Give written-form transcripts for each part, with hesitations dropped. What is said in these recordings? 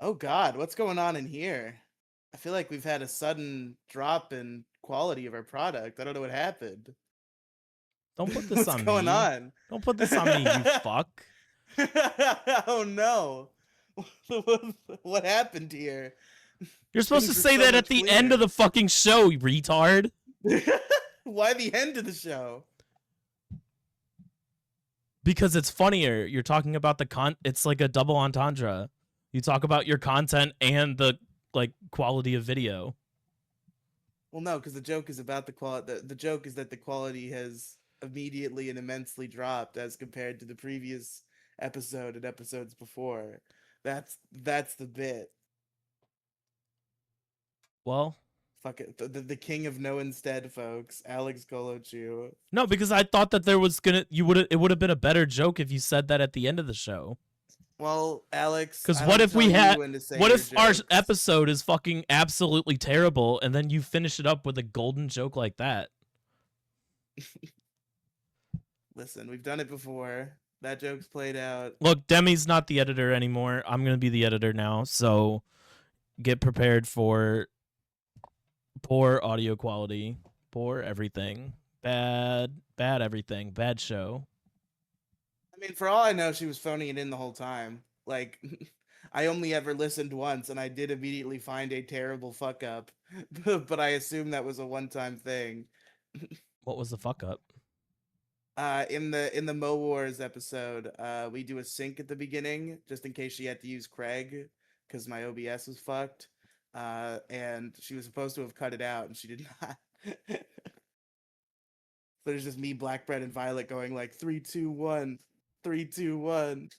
Oh God, what's going on in here? I feel like we've had a sudden drop in quality of our product. I don't know what happened. Don't put this What's on going me. on? Don't put this on me, you fuck. Oh no. What happened here? You're supposed to Things were say so that at much the end of cleaner. the fucking show, you retard. Why the end of the show? Because it's funnier. You're talking about it's like a double entendre. You talk about your content and the quality of video. Well, no, because the joke is about the quality. The joke is that the quality has immediately and immensely dropped as compared to the previous episode and episodes before. That's the bit. Well, Fuck it. The king of no instead, folks. Alex Golochu. no, because I thought that there was gonna it would have been a better joke if you said that at the end of the show. Well, Alex, Because I don't tell you when to say what your if our jokes. episode is fucking absolutely terrible and then you finish it up with a golden joke like that? Listen, we've done it before. That joke's played out. Look, Demi's not the editor anymore. I'm gonna be the editor now, so get prepared for poor audio quality, poor everything, bad everything, bad show. I mean, for all I know, she was phoning it in the whole time. Like, I only ever listened once, and I did immediately find a terrible fuck up. But I assume that was a one-time thing. What was the fuck up? In the Mo Wars episode, we do a sync at the beginning just in case she had to use Craig because my OBS was fucked. And she was supposed to have cut it out, and she did not. So there's just me, Black Bread, and Violet going like 3, 2, 1, 3, 2, 1.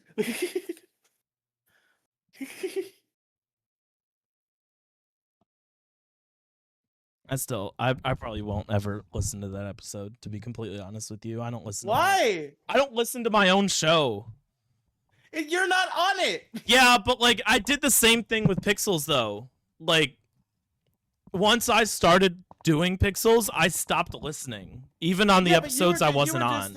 I probably won't ever listen to that episode, to be completely honest with you. Why? I don't listen to my own show. You're not on it. Yeah, but I did the same thing with Pixels though. Once I started doing Pixels, I stopped listening, even on the episodes I wasn't on.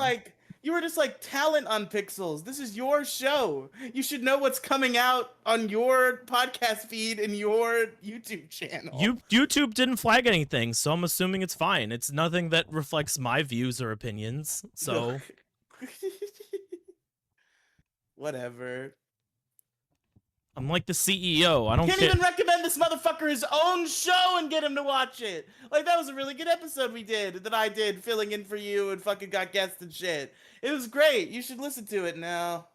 You were just like talent on Pixels. This is your show. You should know what's coming out on your podcast feed and your YouTube channel. YouTube didn't flag anything, so I'm assuming it's fine. It's nothing that reflects my views or opinions, so whatever. I'm like the CEO. I don't Can't even recommend this motherfucker his own show and get him to watch it. Like, that was a really good episode that I did, filling in for you and fucking got guests and shit. It was great. You should listen to it now.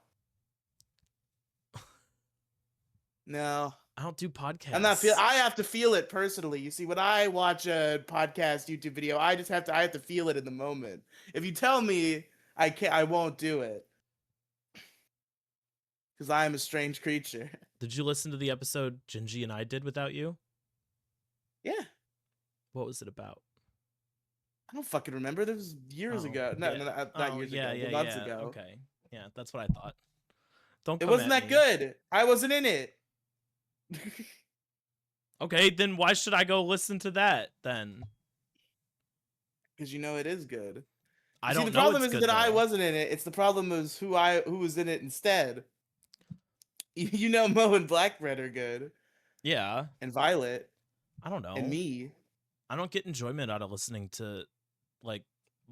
No. I don't do podcasts. I have to feel it personally. You see, when I watch a podcast YouTube video, I have to feel it in the moment. If you tell me, I won't do it. Because I am a strange creature. Did you listen to the episode Gingy and I did without you? Yeah. What was it about? I don't fucking remember. That was years ago. Not years ago. Months ago. Okay. Yeah, that's what I thought. It wasn't that good. I wasn't in it. Okay, then why should I go listen to that then? Because you know it is good. I don't know. The problem isn't that I wasn't in it. It's the problem is who was in it instead. You know, Mo and Blackbread are good. Yeah. And Violet. I don't know. And me. I don't get enjoyment out of listening to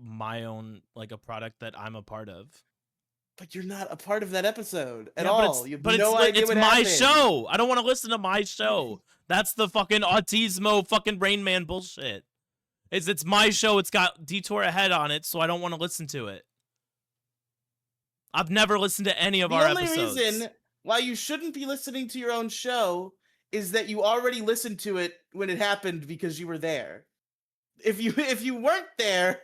my own a product that I'm a part of. But you're not a part of that episode at all. It's my show. I don't want to listen to my show. That's the fucking autismo fucking Rain Man bullshit. It's my show. It's got Detour ahead on it, so I don't want to listen to it. I've never listened to any of our episodes. The only reason why you shouldn't be listening to your own show is that you already listened to it when it happened because you were there. If you weren't there,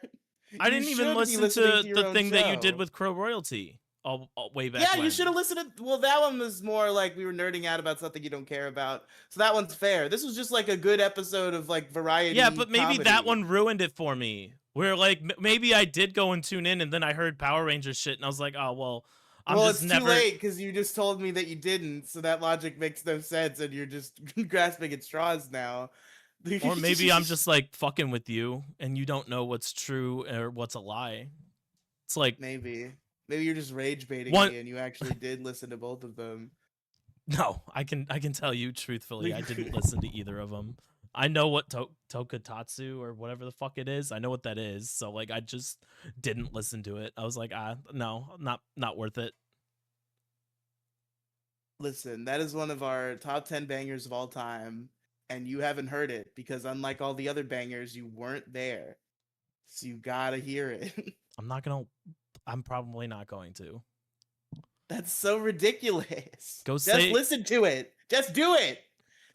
I didn't even listen to the thing that you did with Crow Royalty way back. Yeah, you should have listened to. Well, that one was more like we were nerding out about something you don't care about, so that one's fair. This was just like a good episode of variety. Yeah, but maybe comedy. That one ruined it for me. Where maybe I did go and tune in, and then I heard Power Rangers shit, and I was like, oh well. It's too late because you just told me that you didn't, so that logic makes no sense, and you're just grasping at straws now. Or maybe I'm just fucking with you, and you don't know what's true or what's a lie. It's maybe you're just rage baiting me, and you actually did listen to both of them. No, I can tell you truthfully, I didn't listen to either of them. I know what Tokutatsu or whatever the fuck it is. I know what that is. So like, I just didn't listen to it. I was like, no, not worth it. Listen, that is one of our top 10 bangers of all time, and you haven't heard it because unlike all the other bangers, you weren't there. So you gotta hear it. I'm probably not going to. That's so ridiculous. Just listen to it. Just do it.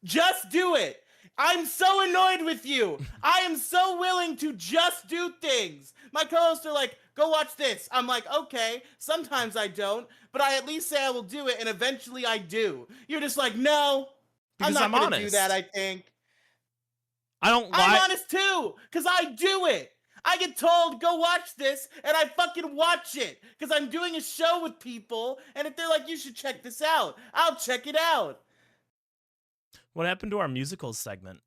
Just do it. I'm so annoyed with you. I am so willing to just do things. My co-hosts are like, go watch this. I'm like, okay. Sometimes I don't, but I at least say I will do it, and eventually I do. You're just like, no, because I'm not honest. gonna do that, I think. I'm honest too, because I do it. I get told, go watch this, and I fucking watch it. Because I'm doing a show with people, and if they're like, you should check this out, I'll check it out. What happened to our musical segment?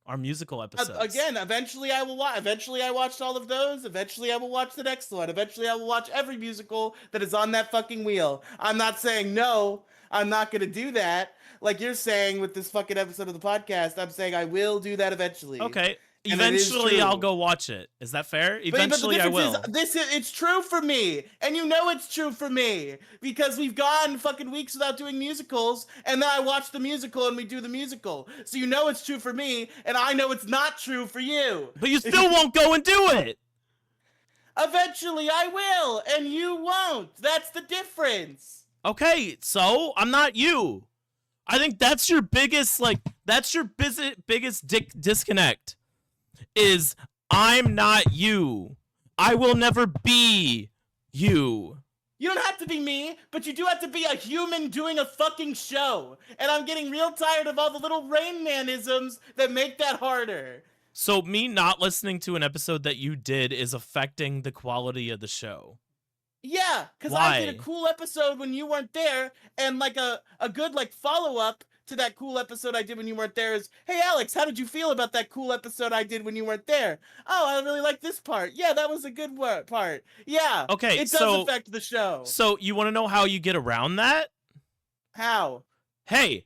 Our musical episodes? Again, eventually I will watch. Eventually I watched all of those. Eventually I will watch the next one. Eventually I will watch every musical that is on that fucking wheel. I'm not saying no, I'm not going to do that. Like you're saying with this fucking episode of the podcast, I'm saying I will do that eventually. Okay. Eventually, I'll go watch it. Is that fair? Eventually, I will. It's true for me, and you know it's true for me because we've gone fucking weeks without doing musicals, and then I watch the musical and we do the musical. So you know it's true for me, and I know it's not true for you. But you still won't go and do it. Eventually, I will, and you won't. That's the difference. Okay, so I'm not you. I think that's your biggest biggest disconnect. Is I'm not you. I will never be you. You don't have to be me, but you do have to be a human doing a fucking show. And I'm getting real tired of all the little Rain Man-isms that make that harder. So me not listening to an episode that you did is affecting the quality of the show. Yeah, because I did a cool episode when you weren't there, and like a good like follow-up to that cool episode I did when you weren't there is, hey Alex, how did you feel about that cool episode I did when you weren't there? Oh, I really like this part. Yeah, that was a good part. Yeah. Okay, it does affect the show. So you want to know how you get around that? How? Hey,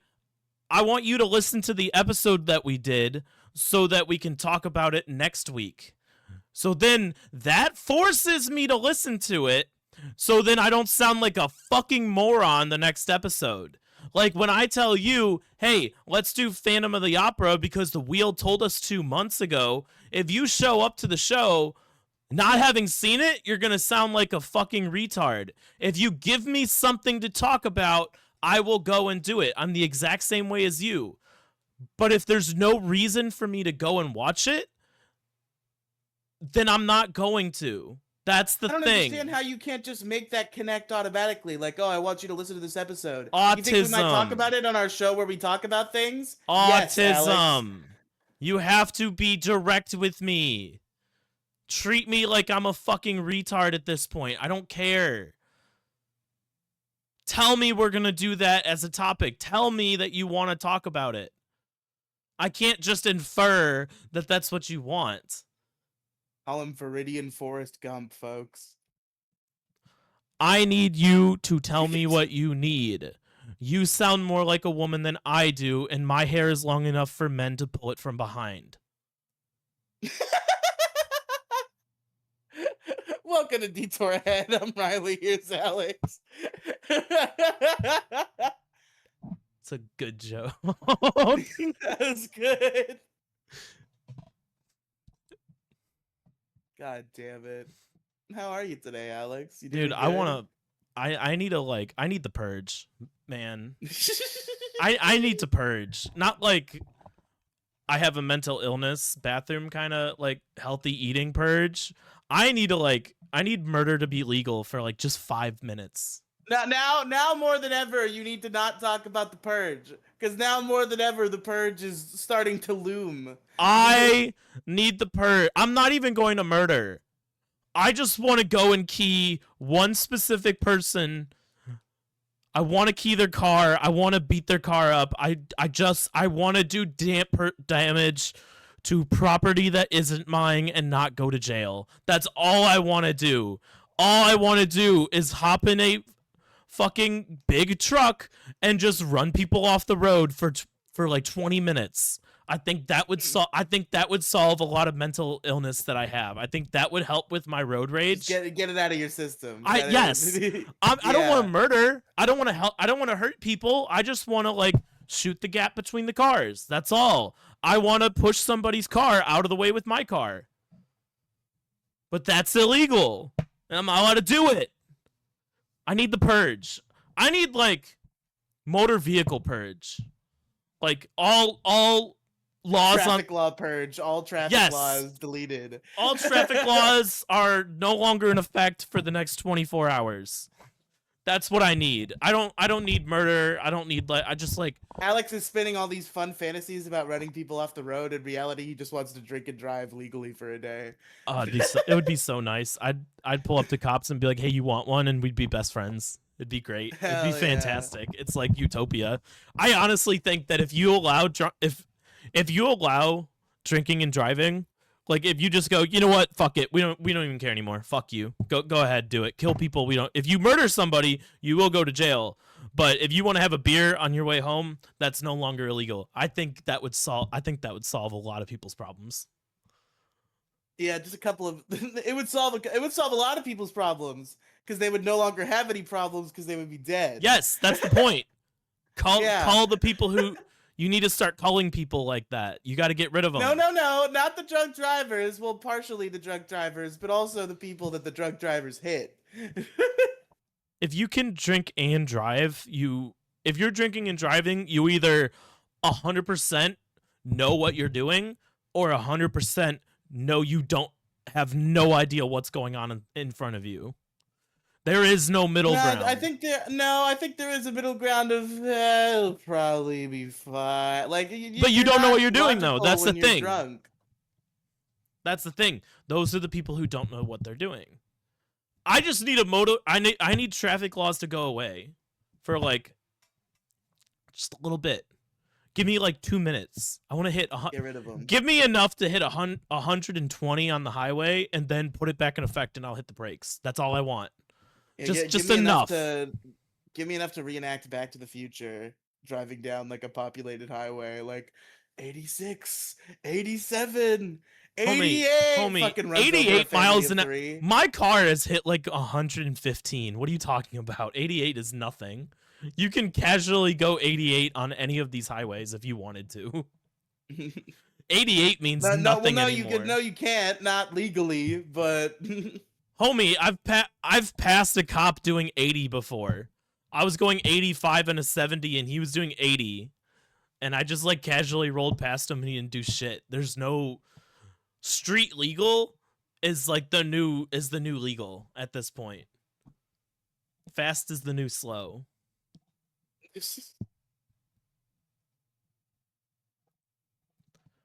I want you to listen to the episode that we did so that we can talk about it next week. So then that forces me to listen to it, so then I don't sound like a fucking moron the next episode. Like when I tell you, hey, let's do Phantom of the Opera because the wheel told us 2 months ago, if you show up to the show not having seen it, you're going to sound like a fucking retard. If you give me something to talk about, I will go and do it. I'm the exact same way as you. But if there's no reason for me to go and watch it, then I'm not going to. That's the thing. I don't understand how you can't just make that connect automatically. Like, oh, I want you to listen to this episode. Autism. You think we might talk about it on our show where we talk about things? Autism. Yes, Alex. You have to be direct with me. Treat me like I'm a fucking retard at this point. I don't care. Tell me we're going to do that as a topic. Tell me that you want to talk about it. I can't just infer that that's what you want. Call him Viridian Forrest Gump, folks. I need you to tell me what you need. You sound more like a woman than I do, and my hair is long enough for men to pull it from behind. Welcome to Detour Ahead. I'm Riely. Here's Alex. It's a good joke. That was good. God damn it. How are you today, Alex? Dude, I need the purge, man. I need to purge. Not like I have a mental illness bathroom kind of like healthy eating purge. I need murder to be legal for like just 5 minutes. Now more than ever, you need to not talk about the purge. Because now more than ever, the purge is starting to loom. I need the purge. I'm not even going to murder. I just want to go and key one specific person. I want to key their car. I want to beat their car up. I want to do damage to property that isn't mine and not go to jail. That's all I want to do. All I want to do is hop in a fucking big truck and just run people off the road for like 20 minutes. I think that would solve a lot of mental illness that I have. I think that would help with my road rage. Just get it out of your system. Yes. I don't want to murder. I don't want to help. I don't want to hurt people. I just want to like shoot the gap between the cars. That's all. I want to push somebody's car out of the way with my car. But that's illegal. And I'm not allowed to do it. I need the purge. I need like motor vehicle purge. Like all laws traffic law purge. All traffic laws deleted. All traffic laws are no longer in effect for the next 24 hours. That's what I need. I don't need murder. I don't need I just like Alex is spinning all these fun fantasies about running people off the road. In reality, he just wants to drink and drive legally for a day. It would be so nice. I'd pull up to cops and be like, "Hey, you want one?" And we'd be best friends. It'd be great. It'd be fantastic. Yeah. It's like utopia. I honestly think that if you allow drinking and driving, like if you just go, you know what, fuck it, we don't even care anymore. Fuck you. Go ahead, do it. Kill people. If you murder somebody, you will go to jail. But if you want to have a beer on your way home, that's no longer illegal. I think that would solve a lot of people's problems. Yeah, just a couple of it would solve a lot of people's problems because they would no longer have any problems because they would be dead. Yes, that's the point. Call the people who you need to start calling people like that. You got to get rid of them. No, not the drunk drivers. Well, partially the drunk drivers, but also the people that the drunk drivers hit. If you can drink and drive, if you're drinking and driving, you either 100% know what you're doing or 100% know you don't have no idea what's going on in front of you. There is no middle ground. I think there is a middle ground of it'll probably be fine. Like, but you don't know what you're doing though. That's the thing. Drunk. That's the thing. Those are the people who don't know what they're doing. I just need I need traffic laws to go away for like just a little bit. Give me like 2 minutes. I want to hit get rid of them. Give me enough to hit 120 on the highway and then put it back in effect and I'll hit the brakes. That's all I want. Yeah, just enough. Give me enough to reenact Back to the Future driving down like a populated highway, like 86, 87, 88. Homie, 88 miles an hour. My car has hit like 115. What are you talking about? 88 is nothing. You can casually go 88 on any of these highways if you wanted to. 88 means nothing anymore. No, you can't. Not legally, but... Homie, I've passed a cop doing 80 before. I was going 85 and a 70, and he was doing 80. And I just like casually rolled past him and he didn't do shit. There's no... Street legal is like the new legal at this point. Fast is the new slow.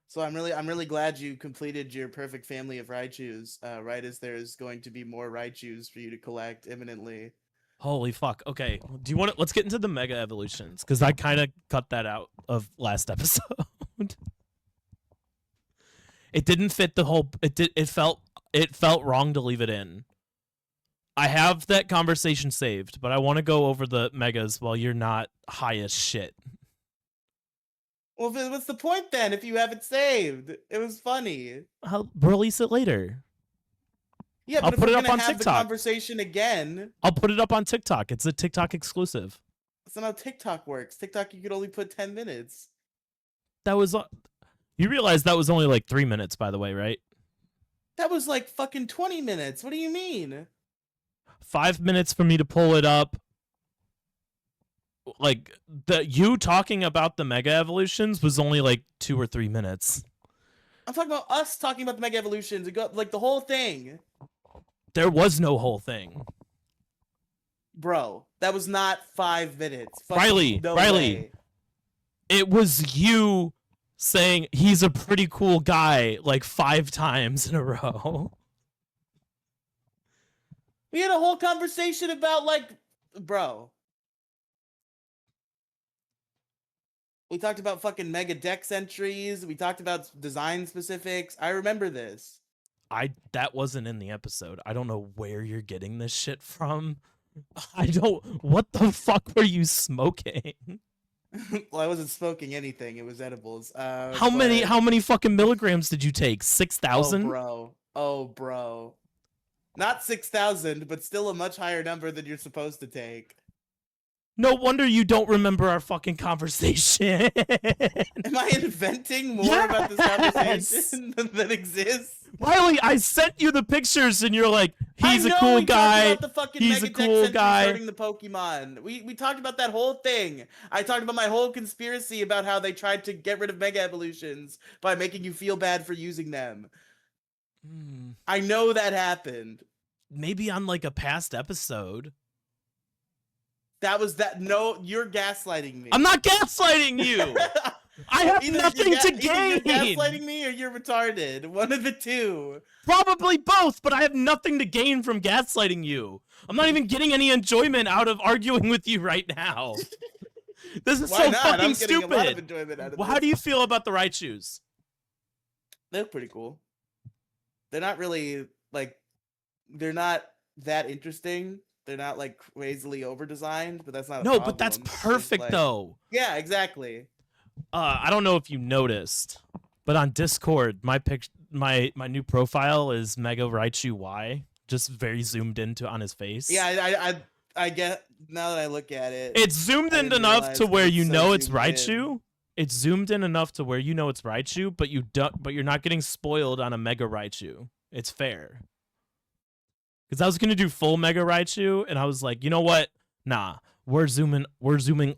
So I'm really glad you completed your perfect family of Raichus, right as there's going to be more Raichus for you to collect imminently. Holy fuck. Okay. Do you want to let's get into the mega evolutions cuz I kind of cut that out of last episode. It didn't fit the whole it felt wrong to leave it in. I have that conversation saved, but I want to go over the megas while you're not high as shit. Well, what's the point then if you have it saved? It was funny. I'll release it later. Yeah, but I'll put it up on TikTok. The conversation again. I'll put it up on TikTok. It's a TikTok exclusive. That's not how TikTok works. TikTok, you could only put 10 minutes. That was... You realize that was only like 3 minutes, by the way, right? That was like fucking 20 minutes. What do you mean? 5 minutes for me to pull it up. Like, you talking about the mega evolutions was only like 2 or 3 minutes. I'm talking about us talking about the mega evolutions. Like the whole thing. There was no whole thing. Bro, that was not 5 minutes. Riely, way. It was you saying he's a pretty cool guy like 5 times in a row. We had a whole conversation about like, bro. We talked about fucking mega dex entries. We talked about design specifics. I remember this. That wasn't in the episode. I don't know where you're getting this shit from. I don't. What the fuck were you smoking? Well, I wasn't smoking anything. It was edibles. How many? But How many fucking milligrams did you take? oh, 6,000? bro. Oh, bro. Not 6,000, but still a much higher number than you're supposed to take. No wonder you don't remember our fucking conversation. Am I inventing more about this conversation than exists? Riely, I sent you the pictures and you're like, he's I a know cool we guy. talked about the fucking He's a Megadex cool entries guy. hurting the Pokemon. We talked about that whole thing. I talked about my whole conspiracy about how they tried to get rid of Mega Evolutions by making you feel bad for using them. I know that happened. Maybe on like a past episode. That was that. No, you're gaslighting me. I'm not gaslighting you. I have nothing to gain. Either you're gaslighting me or you're retarded. One of the two. Probably both, but I have nothing to gain from gaslighting you. I'm not even getting any enjoyment out of arguing with you right now. This is so fucking I'm stupid. a lot of enjoyment out of Well, this. how do you feel about the Raichus? They look pretty cool. They're not really like. They're not that interesting. They're not like crazily over designed, but that's not a No, problem. but that's It's just, perfect like, though. Yeah, exactly. I don't know if you noticed, but on Discord, my new profile is Mega Raichu Y, just very zoomed into on his face. Yeah, I get now that I look at it. It's zoomed in didn't enough realize to that where it's you so know it's zoomed in. Raichu. It's zoomed in enough to where you know it's Raichu, but you're not getting spoiled on a Mega Raichu. It's fair. Because I was gonna do full Mega Raichu, and I was like, you know what? Nah, we're zooming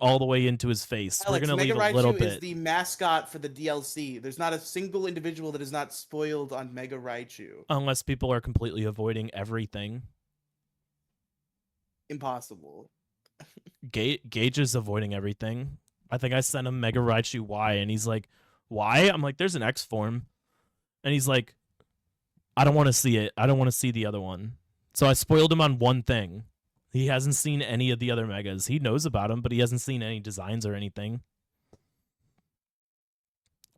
all the way into his face. Alex, we're gonna Mega leave a Raichu little is bit. the mascot for the DLC. There's not a single individual that is not spoiled on Mega Raichu. Unless people are completely avoiding everything. Impossible. Gage is avoiding everything. I think I sent him Mega Raichu Y, and he's like, why? I'm like, there's an X form. And he's like, I don't want to see it. I don't want to see the other one. So I spoiled him on one thing. He hasn't seen any of the other Megas. He knows about them, but he hasn't seen any designs or anything.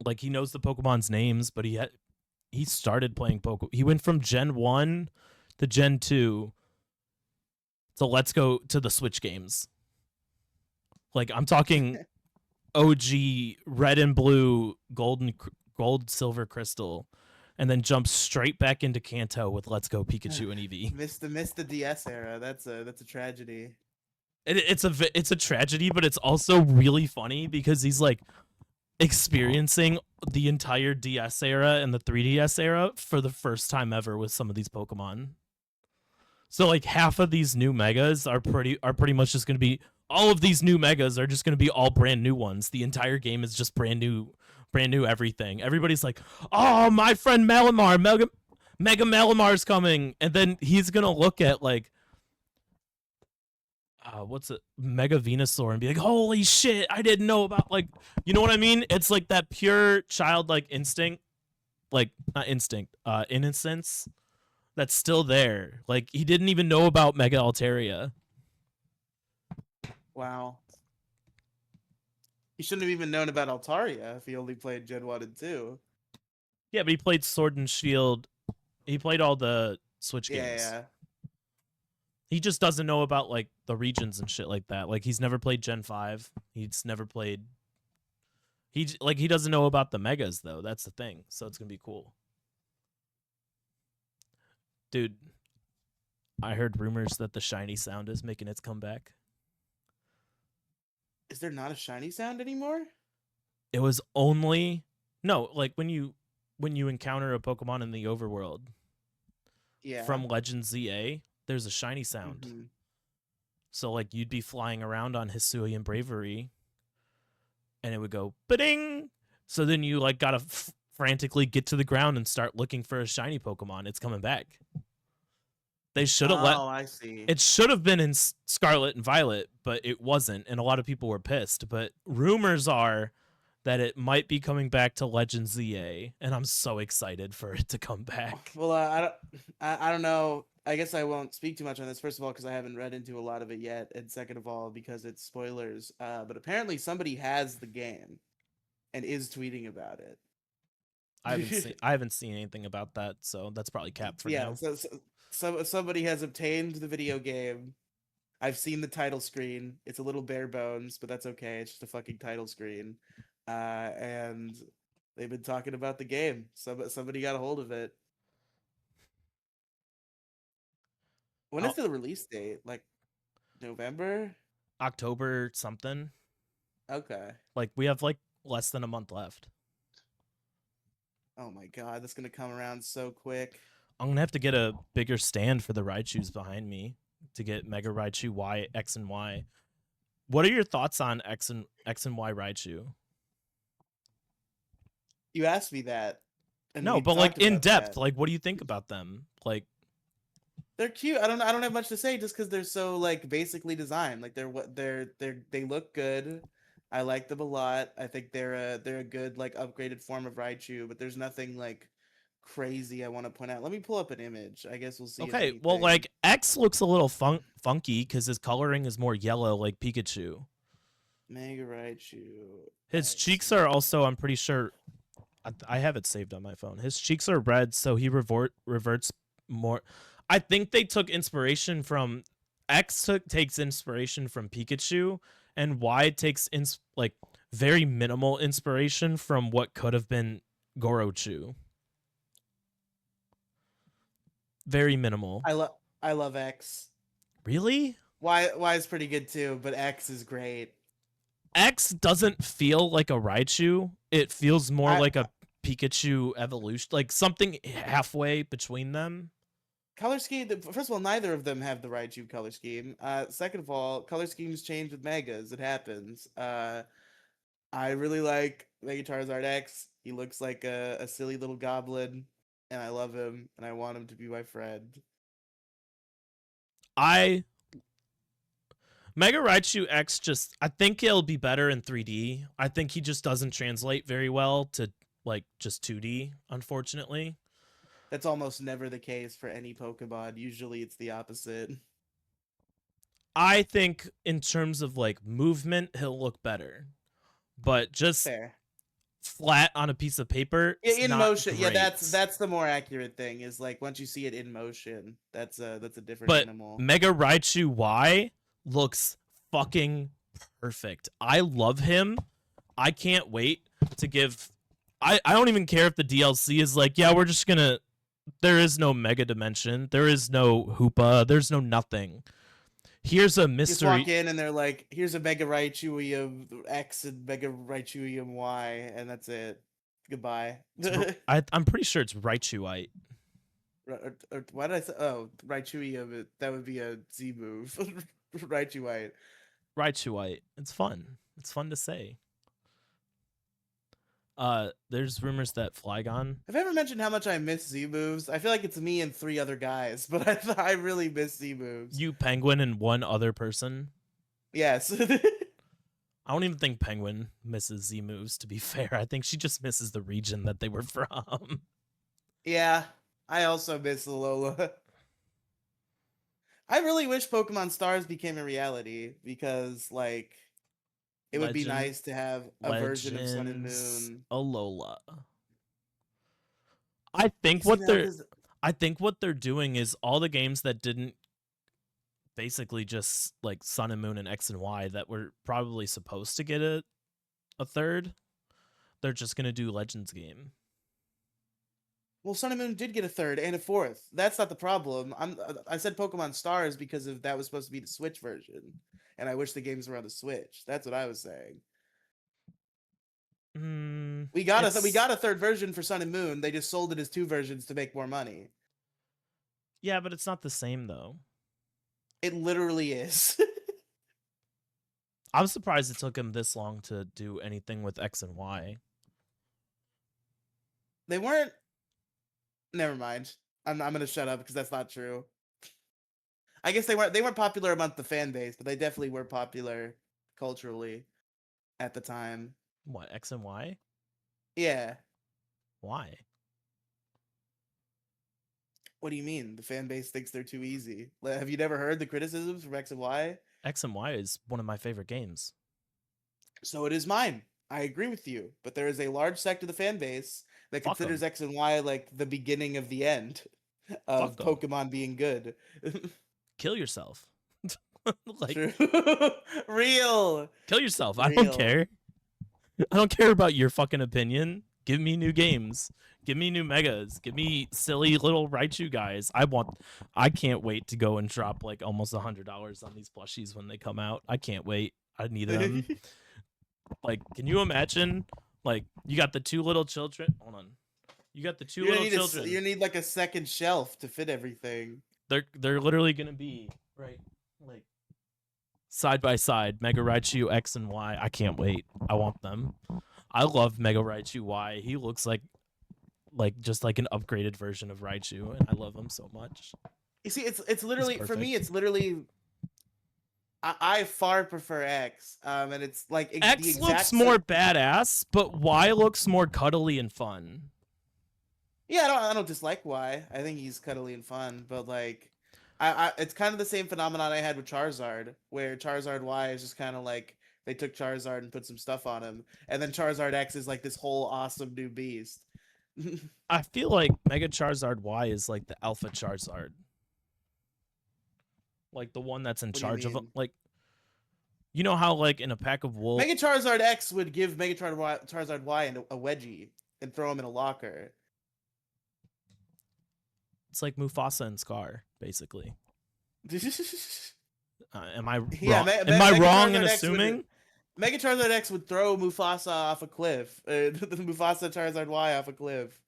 Like, he knows the Pokemon's names, but he started playing Pokemon. He went from Gen 1 to Gen 2 to let's go to the Switch games. Like, I'm talking OG red and blue, gold, silver, crystal, and then jump straight back into Kanto with Let's Go Pikachu and Eevee. Missed the DS era. That's a tragedy. It's a tragedy, but it's also really funny because he's like experiencing the entire DS era and the 3DS era for the first time ever with some of these Pokemon. So like half of these new megas are pretty much just going to be, all of these new megas are just going to be all brand new ones. The entire game is just brand new everything. Everybody's like, oh, my friend Malamar, Mega Malamar's coming. And then he's going to look at like, what's it, Mega Venusaur, and be like, holy shit, I didn't know about, like, you know what I mean? It's like that pure childlike instinct, like, not instinct, innocence that's still there. Like, he didn't even know about Mega Altaria. Wow. He shouldn't have even known about Altaria if he only played Gen 1 and 2. Yeah, but he played Sword and Shield. He played all the Switch games. Yeah. He just doesn't know about like the regions and shit like that. Like, he's never played Gen 5. He's never played. He doesn't know about the megas though. That's the thing. So it's gonna be cool. Dude, I heard rumors that the shiny sound is making its comeback. Is there not a shiny sound anymore? It was only like when you encounter a Pokemon in the overworld. Yeah. From Legend ZA, there's a shiny sound. Mm-hmm. So like you'd be flying around on Hisuian Bravery, and it would go ba-ding. So then you like gotta frantically get to the ground and start looking for a shiny Pokemon. It's coming back. They should have Oh, I see. It should have been in Scarlet and Violet, but it wasn't, and a lot of people were pissed. But rumors are that it might be coming back to Legend ZA, and I'm so excited for it to come back. Well, I don't know. I guess I won't speak too much on this. First of all, because I haven't read into a lot of it yet, and second of all, because it's spoilers. But apparently, somebody has the game and is tweeting about it. I haven't seen anything about that, so that's probably cap for now. So somebody has obtained the video game I've seen the title screen. It's a little bare bones, but that's okay. It's just a fucking title screen. And they've been talking about the game. Somebody got a hold of it. When Oh, is the release date? Like November? October something. Okay. Like we have like less than a month left. Oh my god, that's gonna come around so quick. I'm gonna have to get a bigger stand for the Raichus behind me to get Mega Raichu Y, X, and Y. What are your thoughts on X and Y Raichu? You asked me that, and No, we but like talked in about depth, that. like what do you think about them? Like They're cute. I don't have much to say just because they're so like basically designed. Like they look good. I like them a lot. I think they're a good like upgraded form of Raichu, but there's nothing like crazy I want to point out. Let me pull up an image. I guess we'll see if okay, well anything. like X looks a little funky because his coloring is more yellow, like Pikachu. Mega Raichu His X. cheeks are also, I'm pretty sure, I have it saved on my phone. His cheeks are red, so he reverts more. I think they took inspiration from takes inspiration from Pikachu, and Y takes like very minimal inspiration from what could have been Gorochu. Very minimal. I love X. Really? Y is pretty good too, but X is great. X doesn't feel like a Raichu. It feels more I like a Pikachu evolution, like something halfway between them. color scheme. First of all, neither of them have the Raichu color scheme. Second of all, color schemes change with megas. It happens. I really like Mega Charizard X. He looks like a silly little goblin, and I love him, and I want him to be my friend. I Mega Raichu X just I think it'll be better in 3D. I think he just doesn't translate very well to like just 2D, unfortunately. That's almost never the case for any Pokemon. Usually, it's the opposite. I think in terms of like movement, he'll look better. But just Fair. flat on a piece of paper, it's In not motion, yeah, great. that's the more accurate thing. Is like once you see it in motion, that's a different But animal. Mega Raichu Y looks fucking perfect. I love him. I can't wait to give. I don't even care if the DLC is like, yeah, we're just gonna. There is no Mega Dimension. There is no Hoopa. There's no nothing. Here's a You just walk mystery. in and they're like, "Here's a Mega Raichu X and Mega Raichu Y," and that's it. Goodbye. I'm pretty sure it's Raichuite. Or why did I say? Oh, Raichu. That would be a Z move. Raichu White. Raichuite. It's fun. It's fun to say. There's rumors that Flygon. Have I ever mentioned how much I miss Z moves? I feel like it's me and 3 other guys, but I really miss Z moves. You, Penguin, and one other person. Yes. I don't even think Penguin misses Z moves, to be fair. I think she just misses the region that they were from. Yeah, I also miss Alola. I really wish Pokemon Stars became a reality because, like, it would be nice to have a version of Sun and Legends Moon. Alola. I think See, what now, they're I think what they're doing is all the games that didn't basically just like Sun and Moon and X and Y that were probably supposed to get a third, they're just gonna do Legends game. well, Sun and Moon did get a third and a fourth. That's not the problem. I said Pokemon Stars because of that was supposed to be the Switch version, and I wish the games were on the Switch. That's what I was saying. We got a third version for Sun and Moon. They just sold it as 2 versions to make more money. Yeah, but it's not the same though. It literally is. I'm surprised it took him this long to do anything with X and Y. They weren't. Never mind. I'm gonna shut up because that's not true. I guess they weren't popular among the fan base, but they definitely were popular culturally at the time. What, X and Y? Yeah. Why? What do you mean? The fan base thinks they're too easy. Have you never heard the criticisms from X and Y? X and Y is one of my favorite games. So it is mine. I agree with you, but there is a large sect of the fan base that Fuck 'em. considers X and Y like the beginning of the end of Fuck 'em. Pokemon being good. Kill yourself. Like, True. Real. kill yourself. I don't Real. care. I don't care about your fucking opinion. Give me new games. Give me new megas. Give me silly little Raichu guys. I can't wait to go and drop like almost $100 on these plushies when they come out. I can't wait. I need them. Like, can you imagine? Like, you got the two little children. Hold on. You got the 2 You're little gonna need children. you need like a second shelf to fit everything. They're literally gonna be right, like side by side. Mega Raichu X and Y. I can't wait. I want them. I love Mega Raichu Y. He looks like just like an upgraded version of Raichu, and I love him so much. You see, it's literally for me. perfect. It's literally I far prefer X. And it's like the X exact looks more badass, but Y looks more cuddly and fun. Yeah, I don't dislike Y. I think he's cuddly and fun, but like, it's kind of the same phenomenon I had with Charizard, where Charizard Y is just kind of like they took Charizard and put some stuff on him, and then Charizard X is like this whole awesome new beast. I feel like Mega Charizard Y is like the Alpha Charizard, like the one that's in What do you charge of mean? like. You know how like in a pack of wolves, Mega Charizard X would give Mega Charizard Y a wedgie and throw him in a locker. it's like Mufasa and Scar, basically. Am I wrong? Yeah, Am I Mega wrong in Charizard X assuming? Mega Charizard X would throw Mufasa off a cliff. Mufasa Charizard Y off a cliff.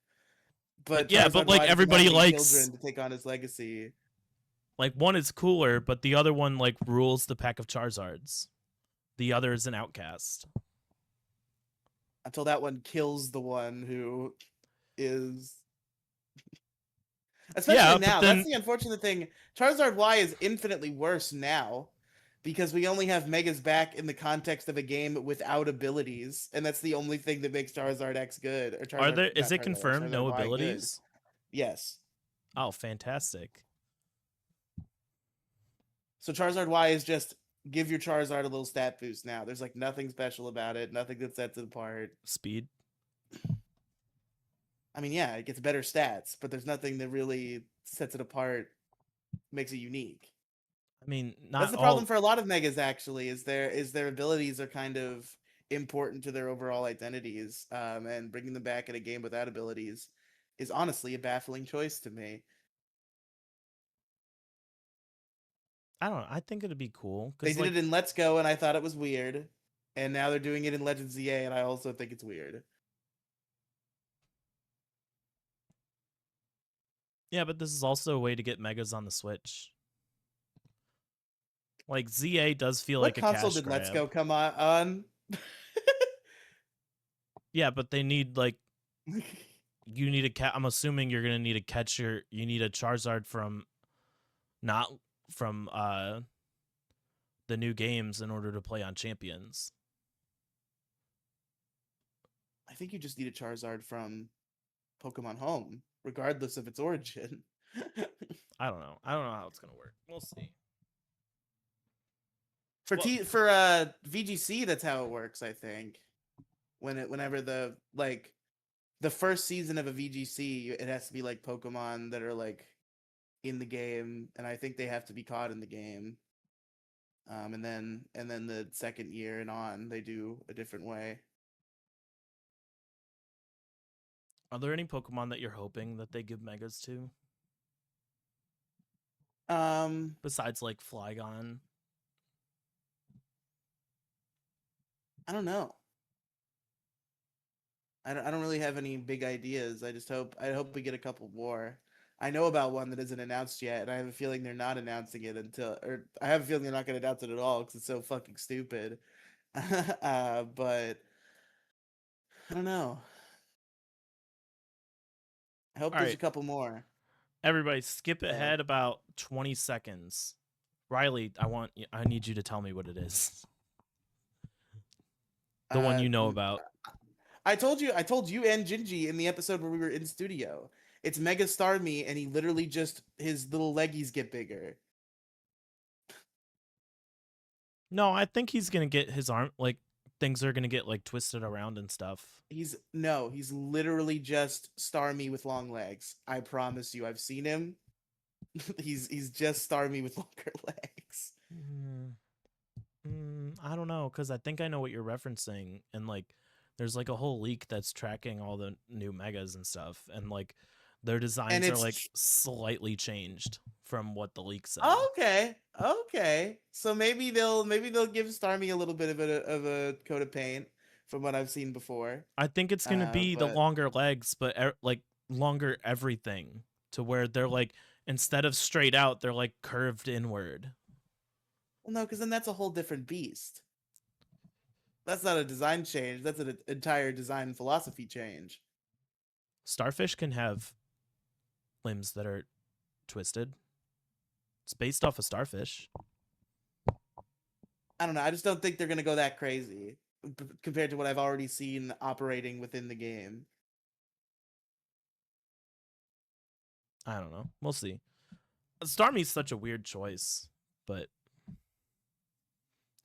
But Yeah, Charizard but like Y doesn't everybody have any likes, children to take on his legacy. like one is cooler, but the other one like rules the pack of Charizards. The other is an outcast. Until that one kills the one who is. Especially Yeah, now. then, That's the unfortunate thing. Charizard Y is infinitely worse now because we only have Megas back in the context of a game without abilities, and that's the only thing that makes Charizard X good. Or Charizard, are there? Is not it Charizard, confirmed Charizard no Y abilities? Good. Yes. Oh, fantastic! So Charizard Y is just give your Charizard a little stat boost now. There's like nothing special about it, nothing that sets it apart. Speed. I mean, yeah, it gets better stats, but there's nothing that really sets it apart, makes it unique. I mean, not That's the all. problem for a lot of megas. Actually, is their abilities are kind of important to their overall identities, and bringing them back in a game without abilities is honestly a baffling choice to me. I don't know. I think it'd be cool They because did like it in Let's Go, and I thought it was weird, and now they're doing it in Legends ZA, and I also think it's weird. yeah, but this is also a way to get megas on the Switch. Like ZA does feel What like a console cash did grab. Let's Go come on? Yeah, but they need like you need a I'm assuming you're gonna need a catcher. You need a Charizard from not from the new games in order to play on Champions. I think you just need a Charizard from Pokemon Home, regardless of its origin. I don't know. I don't know how it's gonna work. We'll see. For Well- for VGC, that's how it works. I think whenever the first season of a VGC, it has to be like Pokemon that are like in the game, and I think they have to be caught in the game. And then the second year and on, they do a different way. Are there any Pokemon that you're hoping that they give megas to besides like Flygon? I don't know. I don't really have any big ideas. I hope we get a couple more. I know about one that isn't announced yet, and I have a feeling they're not announcing it or I have a feeling they're not going to announce it at all because it's so fucking stupid. But I don't know. I hope All there's right. a couple more. Everybody, skip ahead about 20 seconds. Riely, I need you to tell me what it is. The one you know about. I told you and Gingy in the episode where we were in studio. It's Mega Starmie, and he literally just his little leggies get bigger. No, I think he's gonna get his arm like things are gonna get like twisted around and stuff. He's literally just Starmie with long legs. I promise you, I've seen him. he's just Starmie with longer legs. I don't know, because I think I know what you're referencing, and like, there's like a whole leak that's tracking all the new megas and stuff, and like, their And designs are it's like slightly changed from what the leak said. okay, okay. So maybe they'll give Starmie a little bit of a coat of paint from what I've seen before. I think it's gonna be the But longer legs, but like longer everything, to where they're like, instead of straight out, they're like curved inward. well, no, because then that's a whole different beast. That's not a design change. That's an entire design philosophy change. Starfish can have limbs that are twisted. It's based off a starfish. I don't know. I just don't think they're gonna go that crazy compared to what I've already seen operating within the game. I don't know. We'll see. Starmie's such a weird choice, but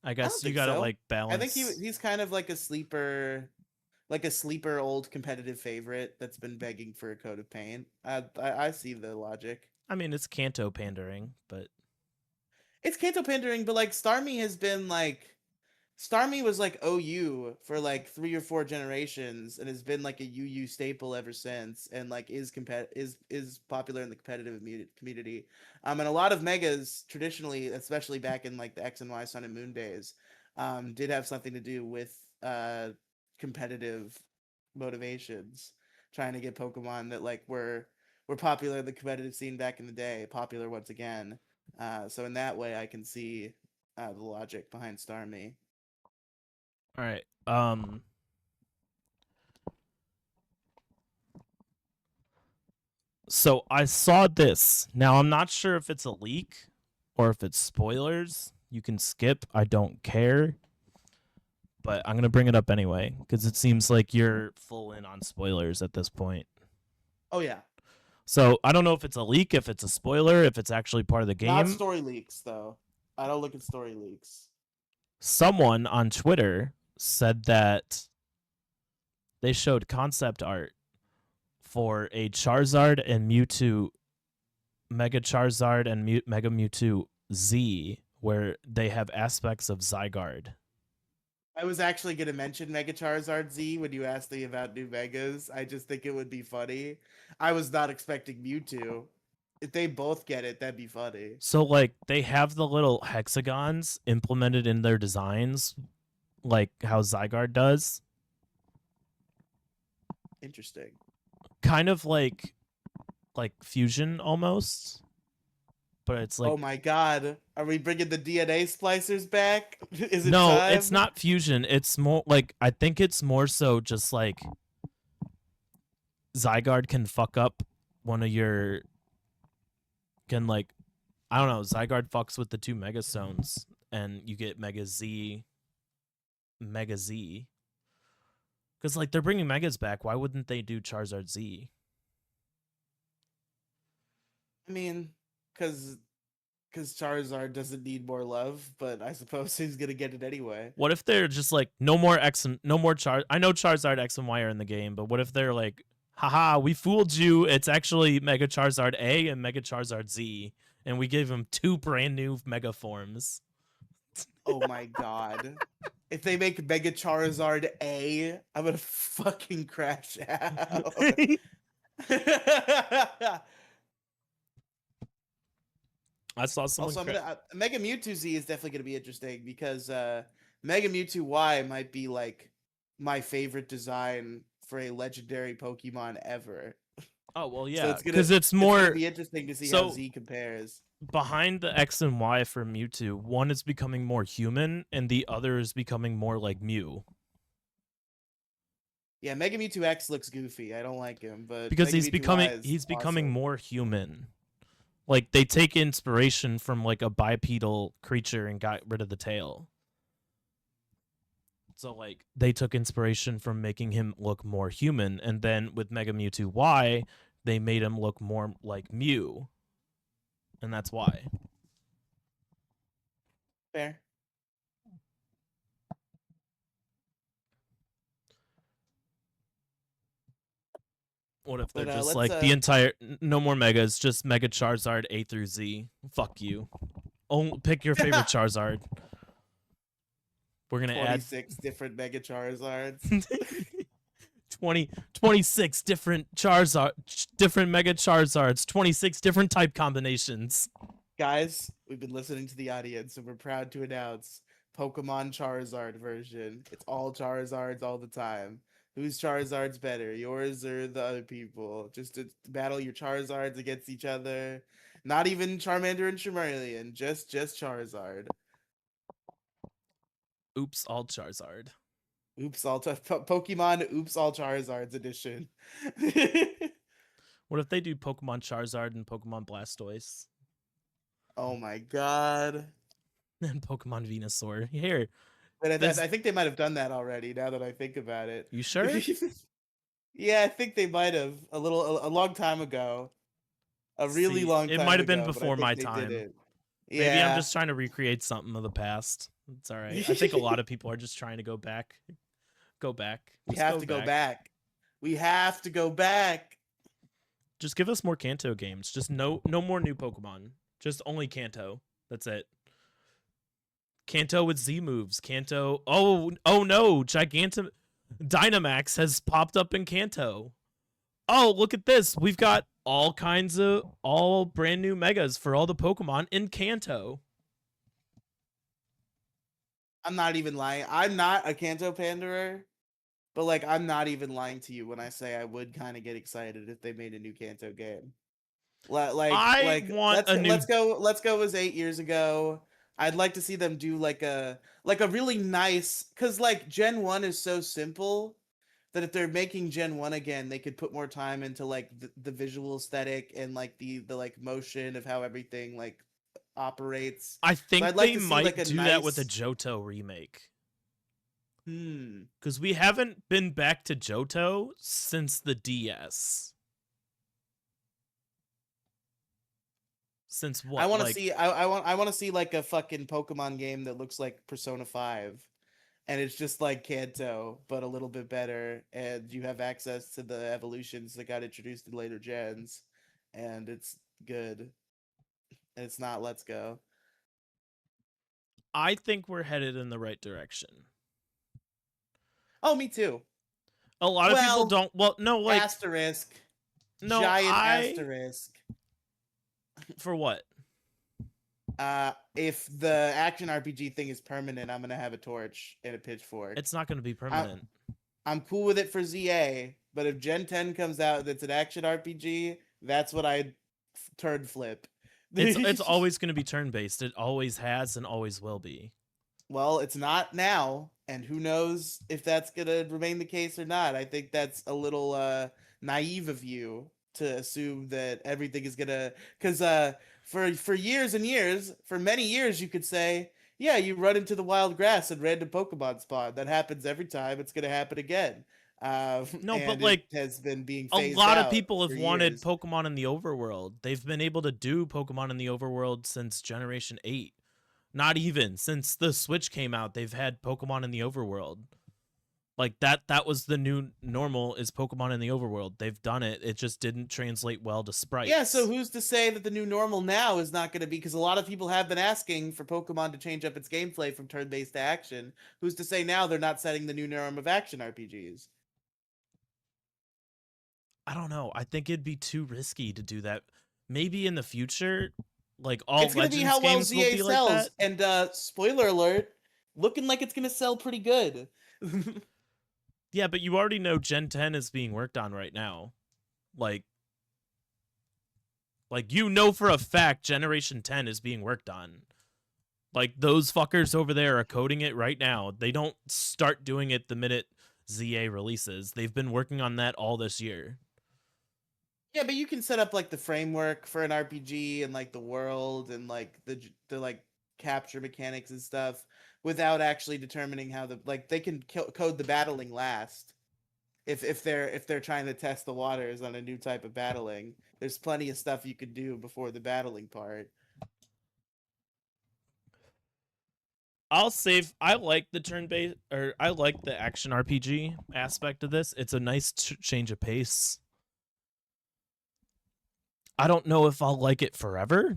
I I don't guess you think gotta so. like I think balance. he's kind of like a sleeper old competitive favorite that's been begging for a coat of paint. I see the logic. I mean, it's Kanto pandering, but It's Kanto pandering, but like Starmie has been like Starmie was like OU for like 3 or 4 generations and has been like a UU staple ever since, and like is popular in the competitive community. And a lot of megas traditionally, especially back in like the X and Y Sun and Moon days, did have something to do with competitive motivations, trying to get Pokemon that like were popular in the competitive scene back in the day, popular once again. So in that way, I can see the logic behind Starmie. all right. So I saw this. Now I'm not sure if it's a leak or if it's spoilers. You can skip. I don't care. But I'm gonna bring it up anyway because it seems like you're full in on spoilers at this point. Oh yeah, So I don't know if it's a leak, if it's a spoiler, if it's actually part of the not game. story leaks though. I don't look at story leaks. Someone on Twitter said that they showed concept art for a Charizard and Mewtwo, Mega Charizard and Mega Mewtwo Z, where they have aspects of Zygarde. I was actually gonna mention Mega Charizard Z when you asked me about new Megas. I just think it would be funny. I was not expecting Mewtwo. If they both get it, that'd be funny. So like they have the little hexagons implemented in their designs, like how Zygarde does. Interesting. Kind of like fusion almost, but it's like, Oh my god, are we bringing the DNA splicers back? Is it no, it's time? not fusion. It's more like, I think it's more so just like Zygarde can fuck up one of your, can like, I don't know, Zygarde fucks with the two Mega Stones and you get Mega Z, Mega Z. Because like they're bringing Megas back, why wouldn't they do Charizard Z? I mean, because Charizard doesn't need more love, but I suppose he's gonna get it anyway. What if they're just like, no more X and no more Char? I know Charizard X and Y are in the game, but what if they're like, haha, we fooled you. It's actually Mega Charizard A and Mega Charizard Z, and we gave him two brand new Mega forms. Oh my god. If they make Mega Charizard A, I'm gonna fucking crash out. I saw someone. Also, Mega Mewtwo Z is definitely gonna be interesting because Mega Mewtwo Y might be like my favorite design for a legendary Pokemon ever. Oh well, So yeah, because it's gonna more be interesting to see how so Z compares. behind the X and Y for Mewtwo. One is becoming more human, and the other is becoming more like Mew. Yeah, Mega Mewtwo X looks goofy. I don't like him, but Because Mega Mewtwo Y is he's becoming awesome. more human. Like they take inspiration from like a bipedal creature and got rid of the tail. So like they took inspiration from making him look more human, and then with Mega Mewtwo Y, they made him look more like Mew, and that's why. Fair. What if they're But just let's like the entire, no more megas, just Mega Charizard A through Z? Fuck you. Pick your favorite Charizard. We're gonna add 26 different Mega Charizards. 26 different different Mega Charizards, 26 different type combinations. Guys, we've been listening to the audience, and we're proud to announce Pokemon Charizard version. It's all Charizards all the time. Whose Charizard's better, yours or the other people? Just to battle your Charizards against each other. Not even Charmander and Charmeleon, just Charizard. Oops, all Charizard. Oops, all Pokemon. Oops, all Charizards edition. What if they do Pokemon Charizard and Pokemon Blastoise Oh my god! and Pokemon Venusaur? Here, But I think they might have done that already. Now that I think about it, you sure? Yeah, I think they might have a long time ago, a really See, long it time might have been ago, but I before think my they time. did it. Maybe Yeah. I'm just trying to recreate something of the past. It's all right. I think a lot of people are just trying to go back. Go back. We Just have to go back. We have to go back. Just give us more Kanto games. Just no more new Pokemon. Just only Kanto. That's it. Kanto with Z moves. Kanto. Oh no! Dynamax has popped up in Kanto. Oh, look at this. We've got all brand new megas for all the Pokemon in Kanto. I'm not even lying. I'm not a Kanto panderer, but like I'm not even lying to you when I say I would kind of get excited if they made a new Kanto game. I want a new. Let's go as 8 years ago. I'd like to see them do like a really nice, because like Gen 1 is so simple that if they're making Gen 1 again, they could put more time into like the visual aesthetic and like the like motion of how everything like operates. I think I'd like they to see, might like, a do that with a nice- Johto remake. Hmm. Because we haven't been back to Johto since the DS. Since what? I want to like, see I want to see like a fucking Pokemon game that looks like Persona 5. And it's just like Kanto, but a little bit better, and you have access to the evolutions that got introduced in later gens, and it's good. And it's not Let's Go. I think we're headed in the right direction. Oh, me too. A lot of people Well, don't. Well, no, like asterisk. no, Giant asterisk. For what? If the action RPG thing is permanent, I'm gonna have a torch and a pitchfork. It's not going to be permanent. I'm cool with it for ZA, but if Gen 10 comes out that's an action RPG, that's what I'd turn flip. It's always going to be turn based. It always has and always will be. Well, it's not now, and who knows if that's gonna remain the case or not. I think that's a little naive of you to assume that everything is gonna, because for years and years, for many years, you could say, yeah, you run into the wild grass and random Pokemon spawn. That happens every time. It's gonna happen again. No, but and like it has been being a phased lot of out people have for wanted years. Pokemon in the overworld. They've been able to do Pokemon in the overworld since Generation 8. Not even since the Switch came out, they've had Pokemon in the overworld. Like that was the new normal, is Pokemon in the overworld. They've done it. It just didn't translate well to sprites. Yeah, so who's to say that the new normal now is not going to be, because a lot of people have been asking for Pokemon to change up its gameplay from turn-based to action. Who's to say now they're not setting the new norm of action RPGs? I don't know. I think it'd be too risky to do that. Maybe in the future, like all It's going to be Legends how well games will ZA be sells, like that. and spoiler alert, looking like it's going to sell pretty good. Yeah, but you already know Gen 10 is being worked on right now. Like you know for a fact Generation 10 is being worked on. Like those fuckers over there are coding it right now. They don't start doing it the minute ZA releases. They've been working on that all this year. Yeah, but you can set up like the framework for an RPG and like the world and like the like capture mechanics and stuff without actually determining how they can code the battling last. If they're trying to test the waters on a new type of battling, there's plenty of stuff you could do before the battling part. I like the turn-based, or I like the action RPG aspect of this. It's a nice change of pace. I don't know if I'll like it forever.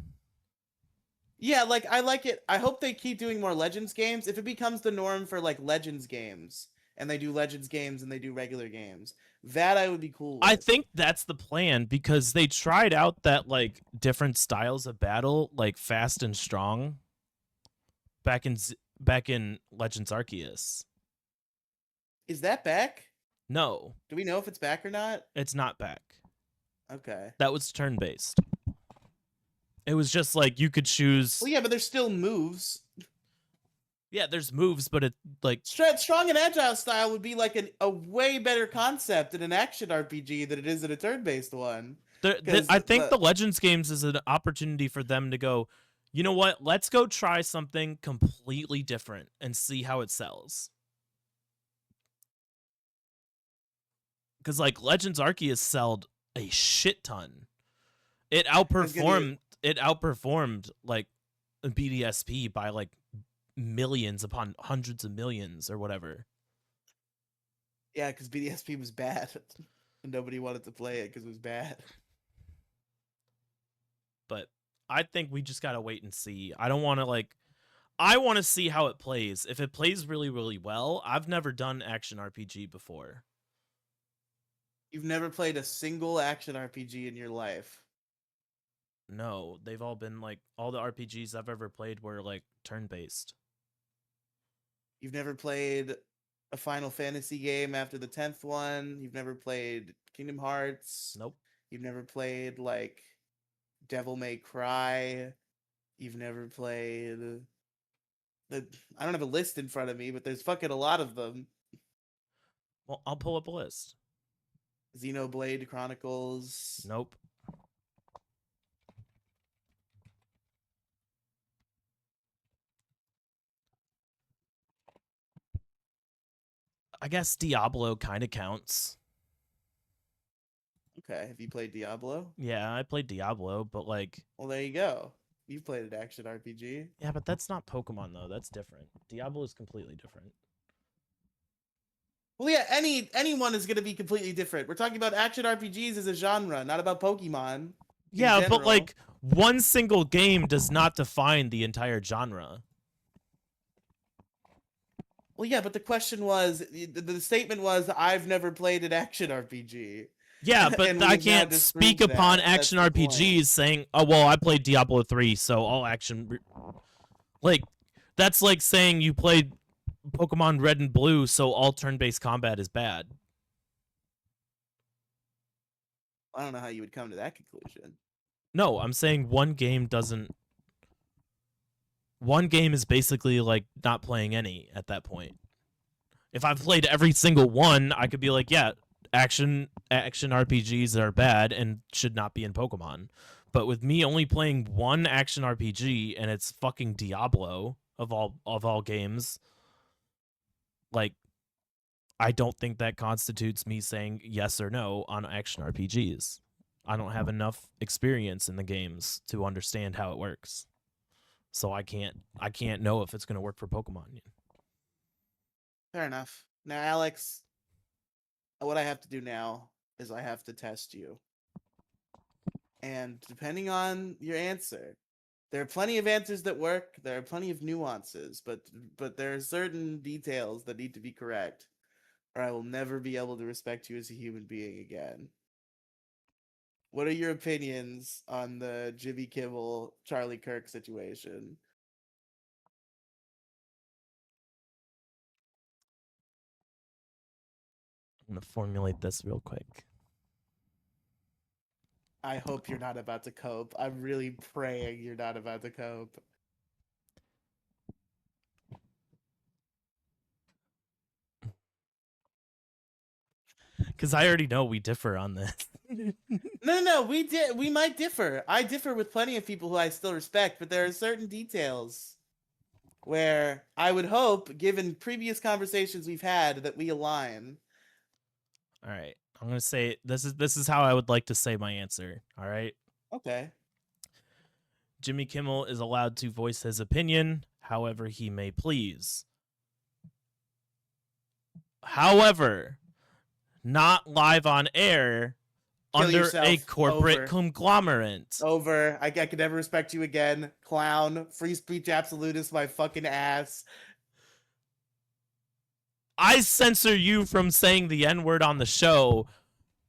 Yeah, like I like it. I hope they keep doing more Legends games. If it becomes the norm for like Legends games, and they do Legends games and they do regular games, that I would be cool I with. think that's the plan because they tried out that like different styles of battle, like fast and strong, back in Legends Arceus. Is that back? No, Do we know if it's back or not? it's not back. Okay. That was turn based. It was just like you could choose. Well, yeah, but there's still moves. Yeah, there's moves, but it like Strong and agile style would be like a way better concept in an action RPG than it is in a turn-based one. I think the Legends games is an opportunity for them to go, you know what? Let's go try something completely different and see how it sells. Because like Legends Arceus sold a shit ton. It outperformed like BDSP by like millions upon hundreds of millions or whatever. Yeah, because BDSP was bad. And nobody wanted to play it because it was bad. But I think we just gotta wait and see. I don't want to like. I want to see how it plays. If it plays really, really well, I've never done action RPG before. You've never played a single action RPG in your life. No, they've all been like all the RPGs I've ever played were like turn based. You've never played a Final Fantasy game after the 10th one. You've never played Kingdom Hearts. Nope. You've never played like Devil May Cry. You've never played I don't have a list in front of me, but there's fucking a lot of them. Well, I'll pull up a list. Xenoblade Chronicles. Nope. I guess Diablo kind of counts. Okay, have you played Diablo? Yeah, I played Diablo, but like, Well, there you go. You've played an action RPG. yeah, but that's not Pokemon though. That's different. Diablo is completely different. Well, yeah, anyone is going to be completely different. We're talking about action RPGs as a genre, not about Pokemon. Yeah, but general. like one single game does not define the entire genre. Well, yeah, but the question was, the statement was, I've never played an action RPG. Yeah, but And we I have now can't speak disproved upon that. action That's the RPGs point. saying, "Oh, well, I played Diablo 3, so all action." Like, that's like saying you played Pokemon Red and Blue, so all turn-based combat is bad. I don't know how you would come to that conclusion. No, I'm saying one game doesn't. One game is basically like not playing any at that point. If I've played every single one, I could be like, yeah, action RPGs are bad and should not be in Pokemon. But with me only playing one action RPG and it's fucking Diablo of all games, like I don't think that constitutes me saying yes or no on action RPGs. I don't have enough experience in the games to understand how it works. So I can't know if it's going to work for Pokemon. Fair enough. Now, Alex, what I have to do now is I have to test you. And depending on your answer, there are plenty of answers that work. There are plenty of nuances, but there are certain details that need to be correct, or I will never be able to respect you as a human being again. What are your opinions on the Jimmy Kimmel, Charlie Kirk situation? I'm going to formulate this real quick. I hope you're not about to cope. I'm really praying you're not about to cope. Because I already know we differ on this. No, we might differ. I differ with plenty of people who I still respect, but there are certain details where I would hope, given previous conversations we've had, that we align. All right. I'm going to say this is how I would like to say my answer. All right. Okay. Jimmy Kimmel is allowed to voice his opinion however he may please. However, not live on air Kill under a yourself. corporate Over. conglomerate. Over. I could never respect you again. Clown. Free speech absolutist, my fucking ass. I censor you from saying the N-word on the show.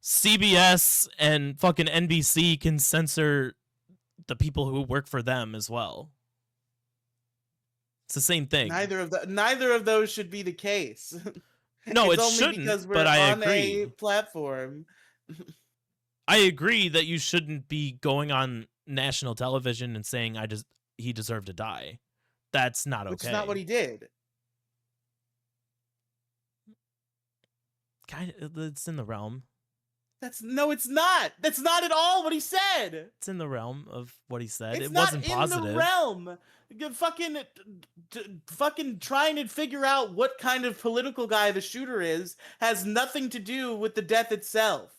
CBS and fucking NBC can censor the people who work for them as well. It's the same thing. Neither of those should be the case. No, it's it only shouldn't, because we're but I on agree. a platform. I agree that you shouldn't be going on national television and saying he deserved to die. That's not okay. Which is not what he did. It's in the realm. No, it's not. That's not at all what he said. It's in the realm of what he said. It's It not wasn't in positive. the realm. Fucking trying to figure out what kind of political guy the shooter is has nothing to do with the death itself.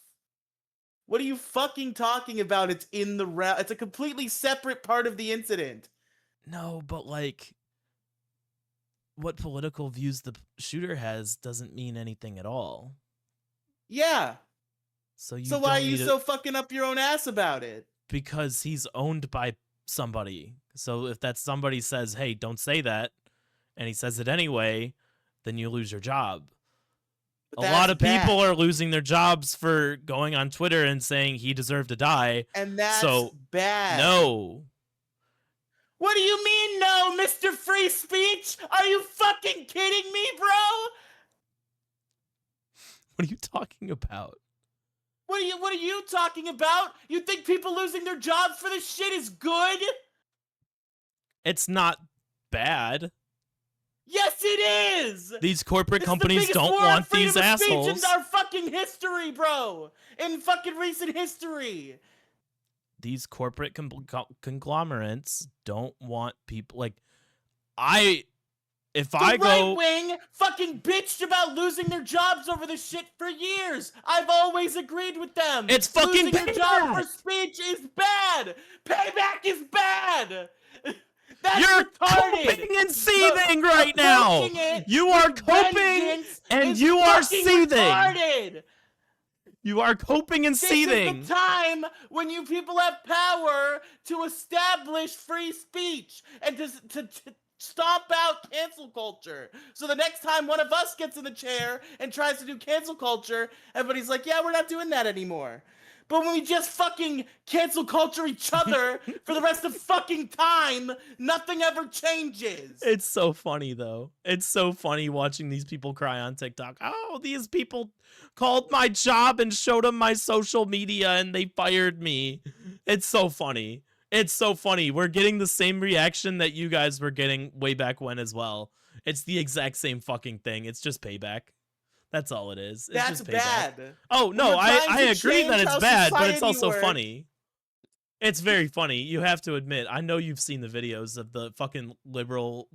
What are you fucking talking about? It's in the realm. It's a completely separate part of the incident. No, but like, what political views the shooter has doesn't mean anything at all. Yeah. So why are you so fucking up your own ass about it? Because he's owned by somebody. So if that somebody says, hey, don't say that, and he says it anyway, then you lose your job. A lot of people are losing their jobs for going on Twitter and saying he deserved to die. And that's bad. No. What do you mean, no, Mr. Free Speech? Are you fucking kidding me, bro? What are you talking about? What are you talking about? You think people losing their jobs for this shit is good? It's not bad. Yes, it is. These corporate companies don't want these assholes. In our fucking history, bro. In fucking recent history. These corporate conglomerates don't want people like if I go right wing fucking bitched about losing their jobs over this shit for years. I've always agreed with them. It's fucking losing your job for speech is bad. Payback is bad. That's You're retarded. coping and seething right now. You are coping and you are seething. Retarded. You are coping and seething. This is the time when you people have power to establish free speech and to stomp out cancel culture. So the next time one of us gets in the chair and tries to do cancel culture, everybody's like, yeah, we're not doing that anymore. But when we just fucking cancel culture each other for the rest of fucking time, nothing ever changes. It's so funny, though. It's so funny watching these people cry on TikTok. Oh, these people called my job and showed them my social media and they fired me. It's so funny. It's so funny. We're getting the same reaction that you guys were getting way back when as well. It's the exact same fucking thing. It's just payback. That's all it is. It's That's just bad. Oh, no, I agree that it's bad, but it's also funny. It's very funny. You have to admit. I know you've seen the videos of the fucking liberal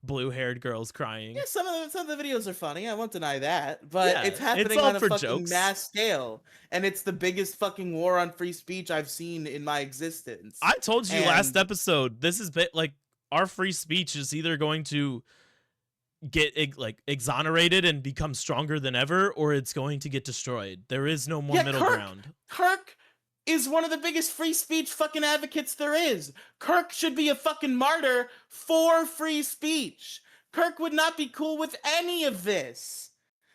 blue-haired girls crying. Yeah, some of the videos are funny. I won't deny that. But Yeah, it's happening it's all on a for fucking jokes. mass scale. And it's the biggest fucking war on free speech I've seen in my existence. I told you last episode, this is like our free speech is either going to get exonerated and become stronger than ever, or it's going to get destroyed. There is no more middle ground. Kirk is one of the biggest free speech fucking advocates there is. Kirk should be a fucking martyr for free speech. Kirk would not be cool with any of this.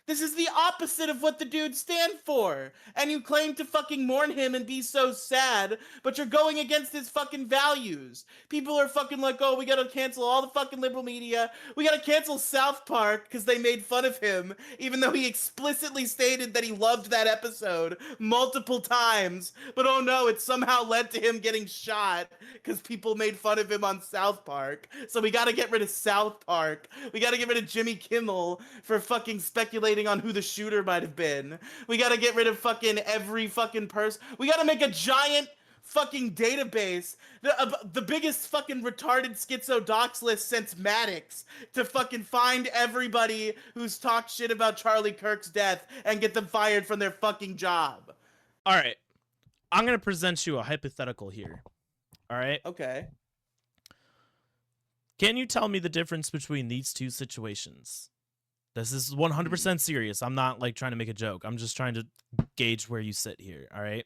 This is the opposite of what the dude stand for. And you claim to fucking mourn him and be so sad, but you're going against his fucking values. People are fucking like, oh, we gotta cancel all the fucking liberal media. We gotta cancel South Park because they made fun of him, even though he explicitly stated that he loved that episode multiple times. But oh no, it somehow led to him getting shot because people made fun of him on South Park. So we gotta get rid of South Park. We gotta get rid of Jimmy Kimmel for fucking speculating on who the shooter might have been. We gotta get rid of fucking every fucking person. We gotta make a giant fucking database, the biggest fucking retarded schizo docs list since Maddox, to fucking find everybody who's talked shit about Charlie Kirk's death and get them fired from their fucking job. All right. I'm gonna present you a hypothetical here. All right? Okay. Can you tell me the difference between these two situations? This is 100% serious. I'm not like trying to make a joke. I'm just trying to gauge where you sit here. All right.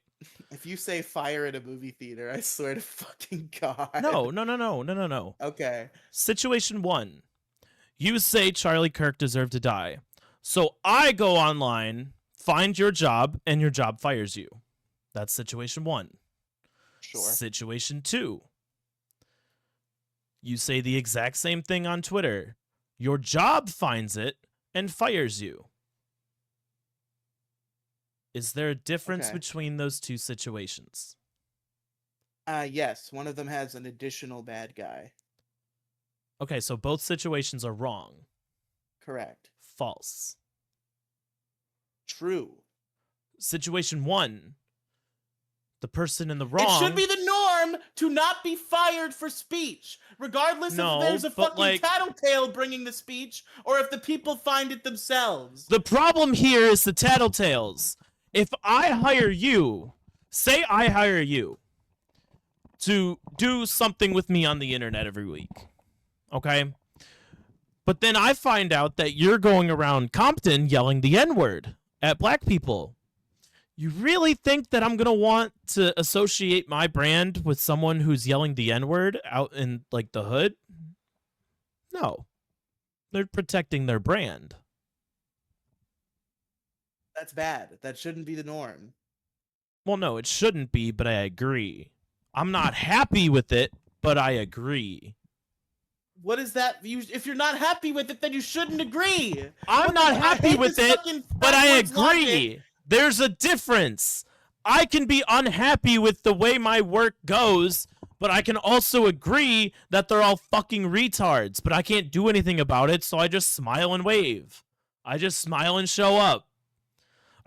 If you say fire at a movie theater, I swear to fucking God. No. Okay. Situation 1. You say Charlie Kirk deserved to die. So I go online, find your job, and your job fires you. That's situation 1. Sure. Situation 2. You say the exact same thing on Twitter. Your job finds it and fires you. Is there a difference between those two situations? Yes. One of them has an additional bad guy. Okay, so both situations are wrong. Correct. False. True. Situation 1. The person in the wrong. It should be the norm to not be fired for speech, regardless if there's a fucking tattletale bringing the speech or if the people find it themselves. The problem here is the tattletales. If I hire you, say I hire you to do something with me on the internet every week, okay? But then I find out that you're going around Compton yelling the N-word at black people. You really think that I'm going to want to associate my brand with someone who's yelling the N-word out in, like, the hood? No. They're protecting their brand. That's bad. That shouldn't be the norm. Well, no, it shouldn't be, but I agree. I'm not happy with it, but I agree. What is that? If you're not happy with it, then you shouldn't agree. I'm not happy with it, but I agree. Logic. There's a difference. I can be unhappy with the way my work goes, but I can also agree that they're all fucking retards, but I can't do anything about it, so I just smile and wave. I just smile and show up.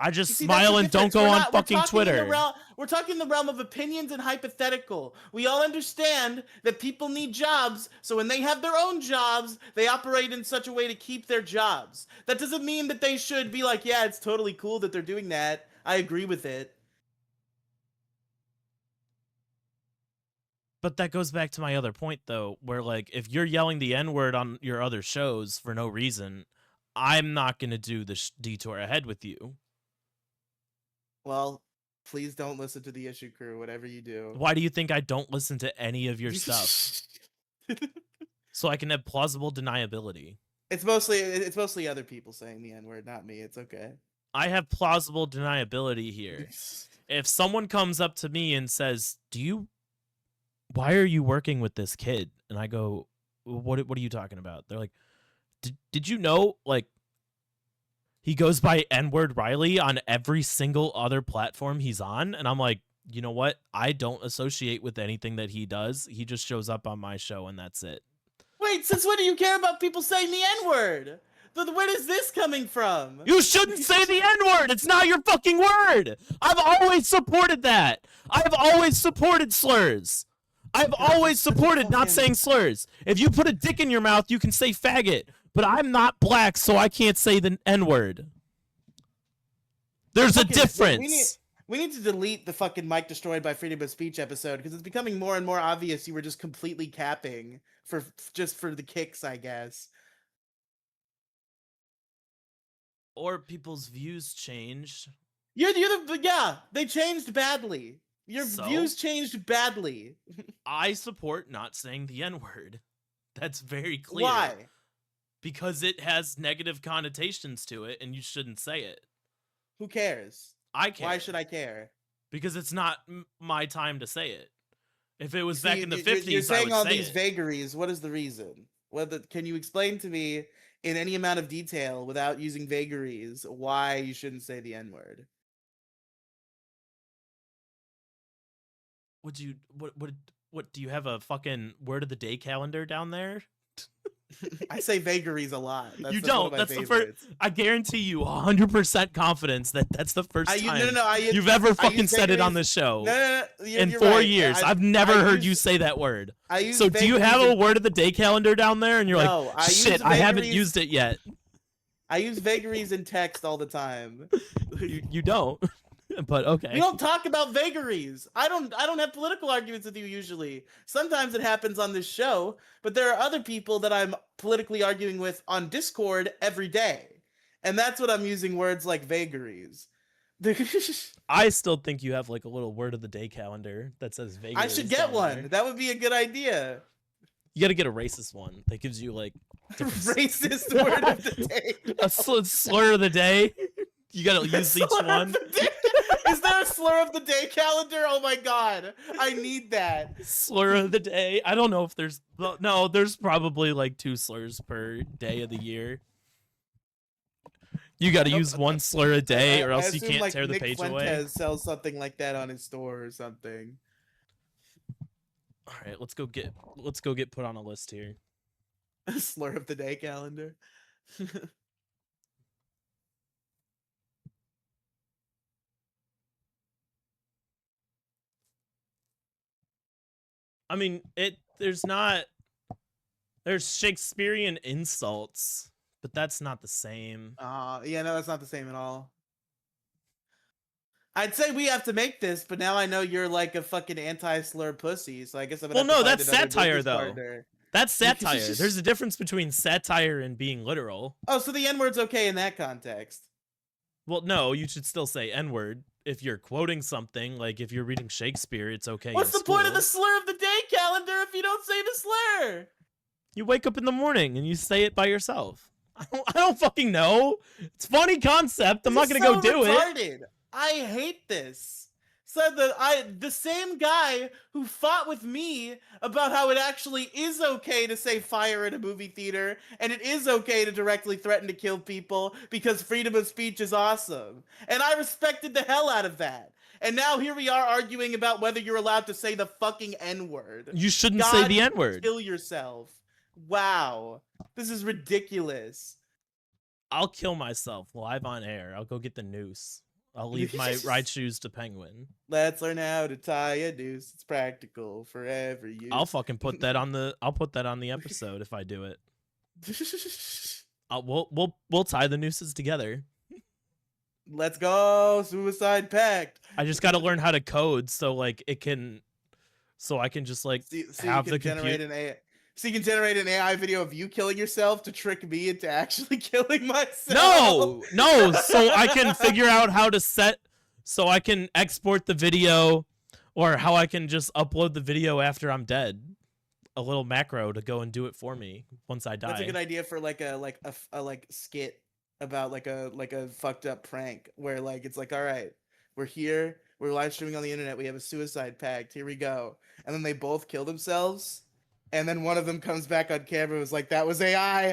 I just smile and don't go on fucking Twitter. We're talking in the realm of opinions and hypothetical. We all understand that people need jobs, so when they have their own jobs, they operate in such a way to keep their jobs. That doesn't mean that they should be like, yeah, it's totally cool that they're doing that. I agree with it. But that goes back to my other point, though, where, like, if you're yelling the N-word on your other shows for no reason, I'm not going to do the detour ahead with you. Well, please don't listen to the Issue Crew, whatever you do. Why do you think I don't listen to any of your stuff? So I can have plausible deniability. It's mostly other people saying the N-word, not me. It's okay. I have plausible deniability here. If someone comes up to me and says, why are you working with this kid? And I go, what are you talking about? They're like, did you know, like, he goes by N-word Riely on every single other platform he's on? And I'm like, you know what? I don't associate with anything that he does. He just shows up on my show and that's it. Wait, since when do you care about people saying the N-word? Where is this coming from? You shouldn't say the N-word. It's not your fucking word. I've always supported that. I've always supported slurs. I've always supported not saying slurs. If you put a dick in your mouth, you can say faggot. But I'm not black, so I can't say the N-word. There's a difference. We need to delete the fucking Mike Destroyed by Freedom of Speech episode, because it's becoming more and more obvious you were just completely capping just for the kicks, I guess. Or people's views changed. Yeah, they changed badly. Your views changed badly. I support not saying the N-word. That's very clear. Why? Because it has negative connotations to it, and you shouldn't say it. Who cares? I care. Why should I care? Because it's not my time to say it. If it was back in the 50s, you're saying all these it. vagaries. What is the reason? Can you explain to me in any amount of detail without using vagaries why you shouldn't say the N-word? What do you have a fucking word of the day calendar down there? I say vagaries a lot. You don't. That's the first. I guarantee you 100% confidence that that's the first time you've ever fucking said it on the show. No, in 4 years. I've never heard you say that word. So do you have a word of the day calendar down there? And you're like, shit, I haven't used it yet. I use vagaries in text all the time. You don't. But okay. We don't talk about vagaries. I don't have political arguments with you usually. Sometimes it happens on this show, but there are other people that I'm politically arguing with on Discord every day. And that's what I'm using words like vagaries. I still think you have like a little word of the day calendar that says vagaries. I should get one. That would be a good idea. You got to get a racist one that gives you like racist word of the day. A slur of the day. You got to use each one. Is there a slur of the day calendar? Oh my god, I need that. Slur of the day. I don't know if there's no. There's probably like 2 slurs per day of the year. You got to use one slur a day, or else you can't tear the page away. Fuentes sells something like that on his store or something. All right, let's go get put on a list here. Slur of the day calendar. I mean, there's Shakespearean insults, but that's not the same. Yeah, no, that's not the same at all. I'd say we have to make this, but now I know you're like a fucking anti-slur pussy, so I guess I'm gonna Well, no, that's satire though. Partner. That's satire. There's a difference between satire and being literal. Oh, so the N-word's okay in that context. Well, no, you should still say N-word. If you're quoting something, like if you're reading Shakespeare, it's okay. What's the point of the slur of the day calendar if you don't say the slur? You wake up in the morning and you say it by yourself. I don't fucking know. It's a funny concept. I'm not gonna go do it. I hate this. Said the same guy who fought with me about how it actually is okay to say fire in a movie theater and it is okay to directly threaten to kill people because freedom of speech is awesome. And I respected the hell out of that. And now here we are arguing about whether you're allowed to say the fucking N-word. You shouldn't say the N-word. Kill yourself. Wow. This is ridiculous. I'll kill myself live on air. I'll go get the noose. I'll leave my ride shoes to Penguin. Let's learn how to tie a noose. It's practical for every use. I'll fucking put that on the. I'll put that on the episode if I do it. We'll tie the nooses together. Let's go, suicide pact. I just got to learn how to code so like it can, so I can just like have the computer. So you can generate an AI video of you killing yourself to trick me into actually killing myself. No. So I can figure out how to so I can export the video, or how I can just upload the video after I'm dead. A little macro to go and do it for me once I die. That's a good idea for like a skit about like a fucked up prank where like it's like, all right, we're here, we're live streaming on the internet, we have a suicide pact, here we go, and then they both kill themselves. And then one of them comes back on camera and was like, that was AI.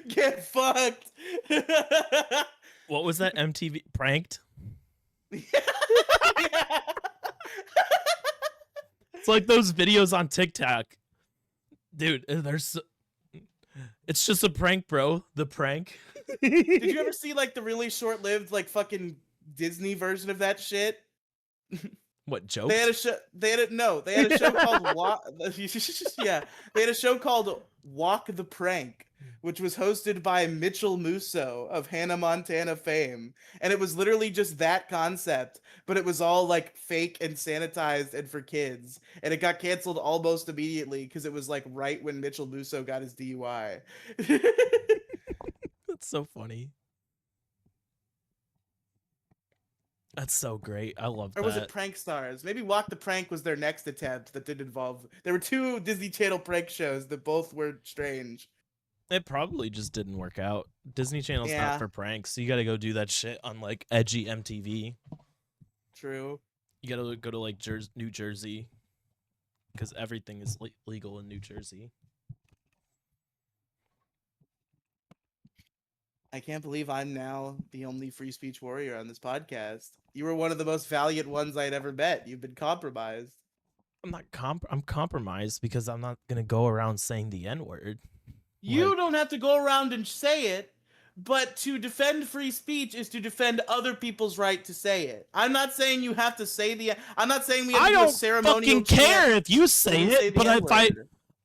Get fucked. What was that? MTV Pranked? Yeah. It's like those videos on TikTok. Dude, it's just a prank, bro. The prank. Did you ever see like the really short-lived like fucking Disney version of that shit? What, joke? They had a show. They had a show called Walk. Yeah, they had a show called Walk the Prank, which was hosted by Mitchell Musso of Hannah Montana fame, and it was literally just that concept, but it was all like fake and sanitized and for kids, and it got canceled almost immediately because it was like right when Mitchell Musso got his DUI. That's so funny. That's so great. I love that. Or was it Prank Stars? Maybe Walk the Prank was their next attempt that did involve... There were 2 Disney Channel prank shows that both were strange. It probably just didn't work out. Disney Channel's not for pranks, so you gotta go do that shit on, like, edgy MTV. True. You gotta go to, like, New Jersey, because everything is legal in New Jersey. I can't believe I'm now the only free speech warrior on this podcast. You were one of the most valiant ones I'd ever met. You've been compromised. I'm not I'm compromised because I'm not gonna go around saying the N-word. You don't have to go around and say it, but to defend free speech is to defend other people's right to say it. I'm not saying you have to say the... I'm not saying we have to do a ceremonial... I don't fucking care if you say it, but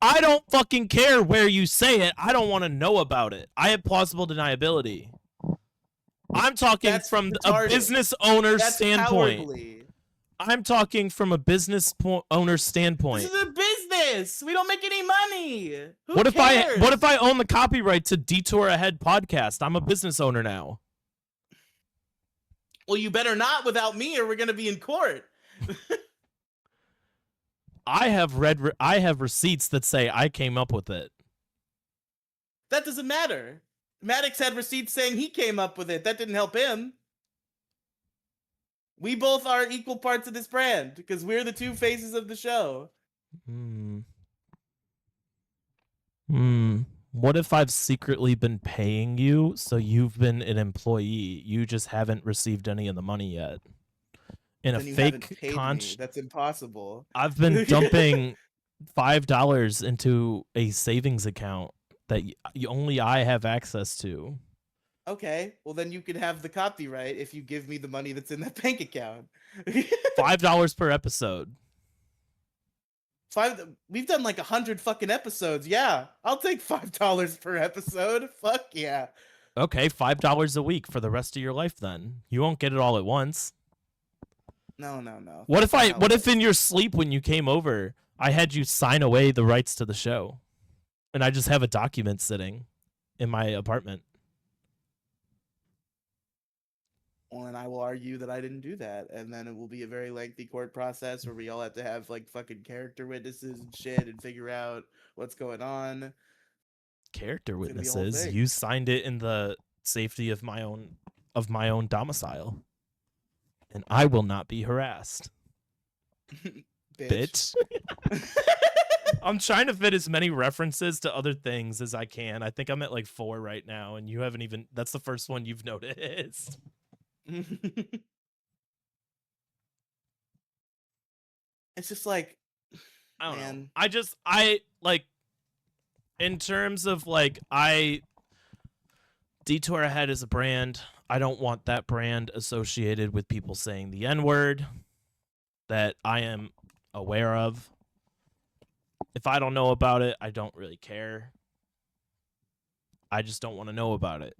I don't fucking care where you say it. I don't want to know about it. I have plausible deniability. I'm talking from a business owner's standpoint. Cowardly. I'm talking from a business owner's standpoint. This is a business. this? We don't make any money. Who What cares? if I own the copyright to Detour Ahead podcast? I'm a business owner now. Well, you better not without me, or we're gonna be in court. I have receipts that say I came up with it. That doesn't matter. Maddox had receipts saying he came up with it. That didn't help him. We both are equal parts of this brand because we're the two faces of the show. What if I've secretly been paying you, so you've been an employee? You just haven't received any of the money yet. In a fake contract. That's impossible. I've been dumping $5 into a savings account that only I have access to. Okay, well then you could have the copyright if you give me the money that's in that bank account. $5 per episode. We've done like 100 fucking episodes. Yeah, I'll take $5 per episode. Fuck yeah. Okay, $5 a week for the rest of your life then. You won't get it all at once. No. What if in your sleep when you came over, I had you sign away the rights to the show? And I just have a document sitting in my apartment. Well, and I will argue that I didn't do that, and then it will be a very lengthy court process where we all have to have like fucking character witnesses and shit and figure out what's going on. Character witnesses? You signed it in the safety of my own domicile, and I will not be harassed. Bitch. I'm trying to fit as many references to other things as I can. I think I'm at like 4 right now, and you haven't even. That's the first one you've noticed. It's just like, I don't know. I like, in terms of like, Detour Ahead is a brand. I don't want that brand associated with people saying the N-word that I am aware of. If I don't know about it, I don't really care. I just don't want to know about it.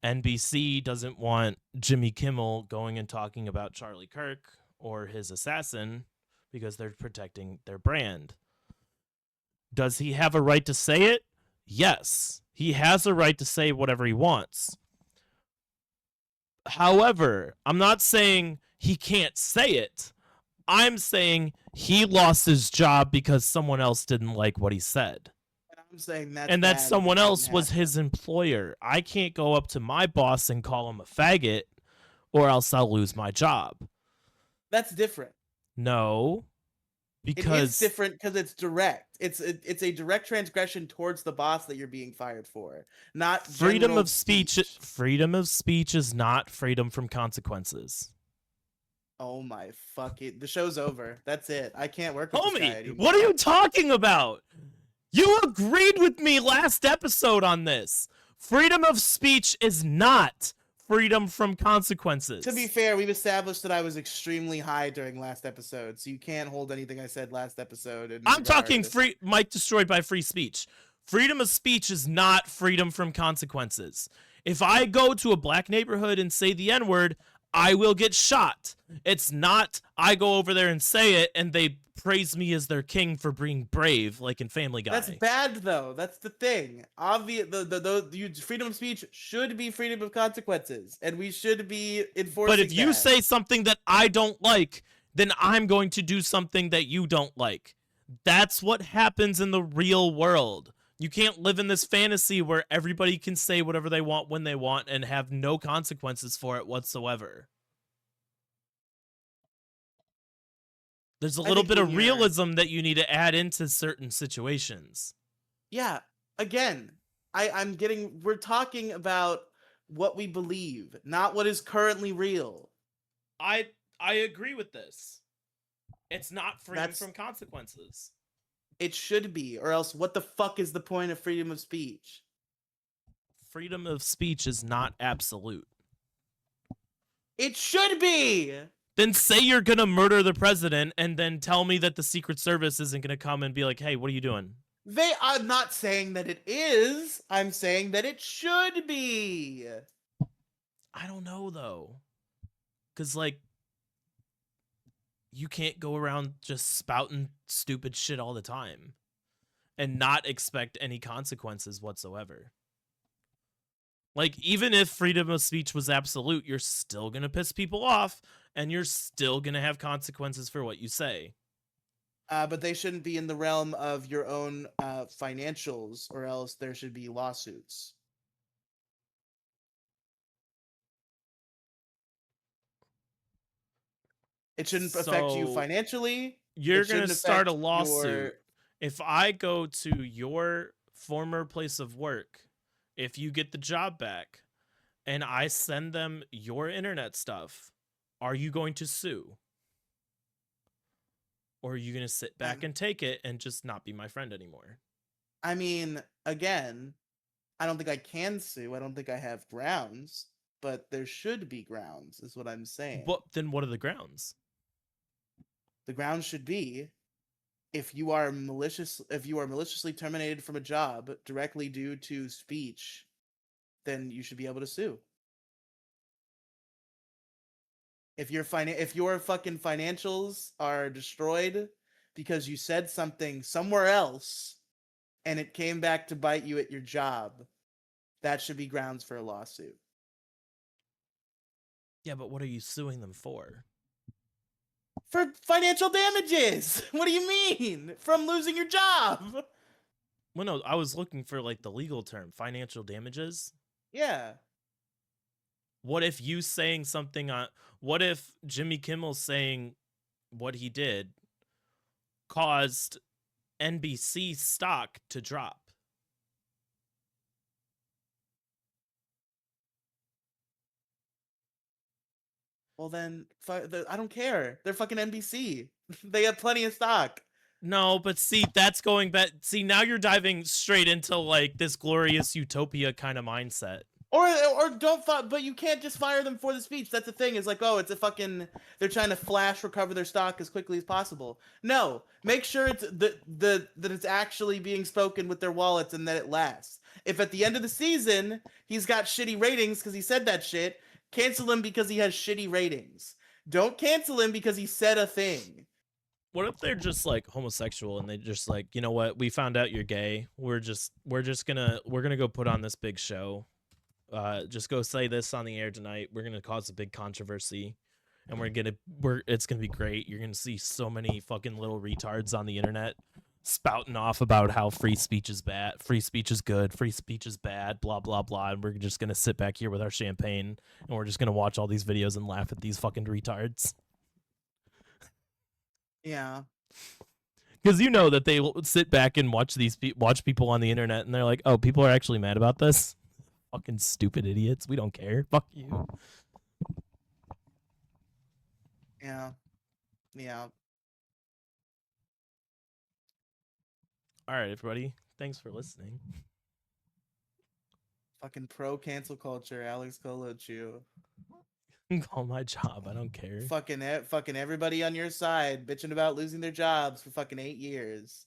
NBC doesn't want Jimmy Kimmel going and talking about Charlie Kirk or his assassin because they're protecting their brand. Does he have a right to say it? Yes. He has a right to say whatever he wants. However, I'm not saying he can't say it. I'm saying he lost his job because someone else didn't like what he said. I'm saying that someone else was his employer. I can't go up to my boss and call him a faggot, or else I'll lose my job. That's different. No, because it's different because it's direct. It's a direct transgression towards the boss that you're being fired for. Not freedom of speech. Freedom of speech is not freedom from consequences. Oh my fuck it! The show's over. That's it. I can't work with this guy anymore. What are you talking about? You agreed with me last episode on this. Freedom of speech is not freedom from consequences. To be fair, we've established that I was extremely high during last episode, so you can't hold anything I said last episode. I'm talking free Mike destroyed by free speech. Freedom of speech is not freedom from consequences. If I go to a black neighborhood and say the N-word, I will get shot. It's not I go over there and say it and they praise me as their king for being brave, like in Family Guy. That's bad, though. That's the thing. Obvious, the freedom of speech should be freedom of consequences, and we should be enforcing. But if you say something that I don't like, then I'm going to do something that you don't like. That's what happens in the real world. You can't live in this fantasy where everybody can say whatever they want when they want and have no consequences for it whatsoever. There's a little bit of realism that you need to add into certain situations. Yeah. Again, we're talking about what we believe, not what is currently real. I agree with this. It's not freedom from consequences. It should be, or else what the fuck is the point of freedom of speech? Freedom of speech is not absolute. It should be! Then say you're gonna murder the president and then tell me that the Secret Service isn't gonna come and be like, hey, what are you doing? I'm not saying that it is. I'm saying that it should be. I don't know, though. Because, like, you can't go around just spouting stupid shit all the time and not expect any consequences whatsoever. Like, even if freedom of speech was absolute, you're still gonna piss people off, and you're still gonna have consequences for what you say. But they shouldn't be in the realm of your own financials, or else there should be lawsuits. It shouldn't affect you So financially. you're It gonna shouldn't start a affect lawsuit your. if I go to your former place of work, if you get the job back, and I send them your internet stuff. Are you going to sue? Or are you going to sit back and take it and just not be my friend anymore? I mean, again, I don't think I can sue. I don't think I have grounds, but there should be grounds, is what I'm saying. But then what are the grounds? The grounds should be if you are maliciously terminated from a job directly due to speech, then you should be able to sue. If your fucking financials are destroyed because you said something somewhere else and it came back to bite you at your job, that should be grounds for a lawsuit. Yeah, but what are you suing them for? For financial damages. What do you mean? From losing your job? Well, no, I was looking for like the legal term, financial damages. Yeah. What if you saying something on what if Jimmy Kimmel saying what he did caused NBC stock to drop? Well, then, I don't care. They're fucking NBC. They have plenty of stock. No, but see, that's going back. See, now you're diving straight into like this glorious utopia kind of mindset. Or don't but you can't just fire them for the speech. That's the thing. Is like, oh, it's a fucking. They're trying to flash recover their stock as quickly as possible. No, make sure it's that it's actually being spoken with their wallets and that it lasts. If at the end of the season he's got shitty ratings because he said that shit, cancel him because he has shitty ratings. Don't cancel him because he said a thing. What if they're just like homosexual and they just like, you know what, we found out you're gay. We're gonna go put on this big show. Just go say this on the air tonight. We're gonna cause a big controversy, and it's gonna be great. You're gonna see so many fucking little retards on the internet spouting off about how free speech is bad, free speech is good, free speech is bad, blah blah blah. And we're just gonna sit back here with our champagne and we're just gonna watch all these videos and laugh at these fucking retards. Yeah. Because you know that they will sit back and watch watch people on the internet and they're like, oh, people are actually mad about this. Fucking stupid idiots. We don't care. Fuck you. Yeah. Yeah. All right, everybody. Thanks for listening. Fucking pro cancel culture, Alex Kolochu. Call my job. I don't care. Fucking everybody on your side bitching about losing their jobs for fucking 8 years.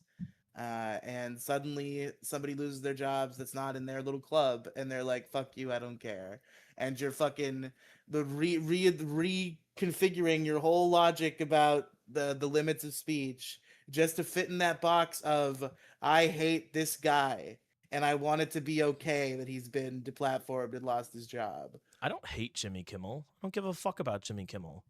And suddenly somebody loses their jobs that's not in their little club, and they're like, "Fuck you, I don't care." And you're fucking reconfiguring your whole logic about the limits of speech just to fit in that box of I hate this guy and I want it to be okay that he's been deplatformed and lost his job. I don't hate Jimmy Kimmel. I don't give a fuck about Jimmy Kimmel.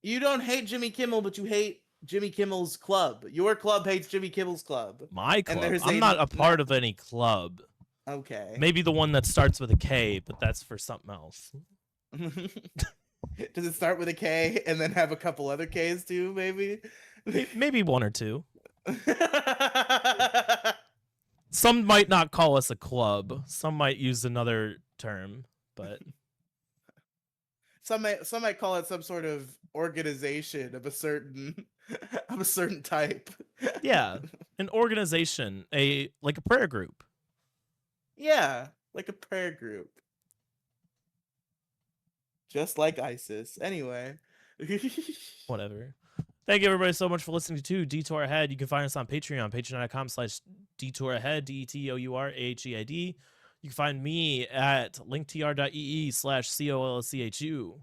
You don't hate Jimmy Kimmel, but you hate Jimmy Kimmel's club. Your club hates Jimmy Kimmel's club. My club. And there's I'm not a part of any club. Okay. Maybe the one that starts with a K, but that's for something else. Does it start with a K and then have a couple other Ks too, maybe? Maybe one or two. Some might not call us a club. Some might use another term, but some might call it some sort of organization of a certain type. yeah, an organization, like a prayer group. Yeah, like a prayer group. Just like ISIS. Anyway. Whatever. Thank you everybody so much for listening to Detour Ahead. You can find us on Patreon, patreon.com/Detour Ahead, DETOURAHEAD. You can find me at linktr.ee/COLCHU.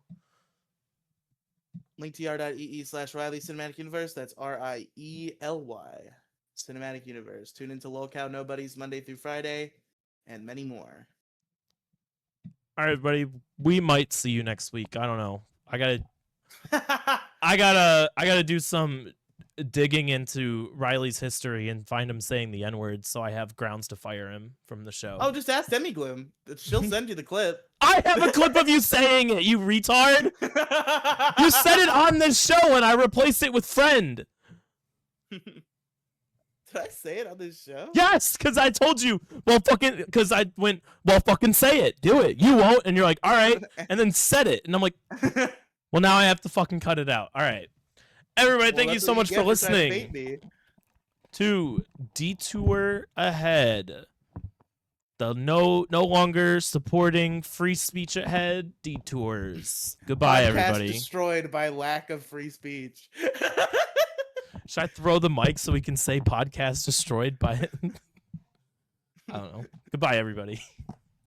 linktr.ee/Riely Cinematic Universe. That's RIELY Cinematic Universe. Tune into Lolcow Nobodies Monday through Friday, and many more. All right, everybody. We might see you next week. I don't know. I gotta do some digging into Riley's history and find him saying the N-word, so I have grounds to fire him from the show. Oh, just ask Demi Gloom. She'll send you the clip. I have a clip of you saying it, you retard. You said it on this show, and I replaced it with friend. Did I say it on this show? Yes, because I told you. Well, fucking, because I went, well, fucking say it. Do it. You won't. And you're like, all right. And then said it. And I'm like, well, now I have to fucking cut it out. All right. Everybody, thank you so much for listening to Detour Ahead. The no longer supporting free speech ahead detours. Goodbye, Podcast everybody. Destroyed by lack of free speech. Should I throw the mic so we can say podcast destroyed by it? I don't know. Goodbye, everybody.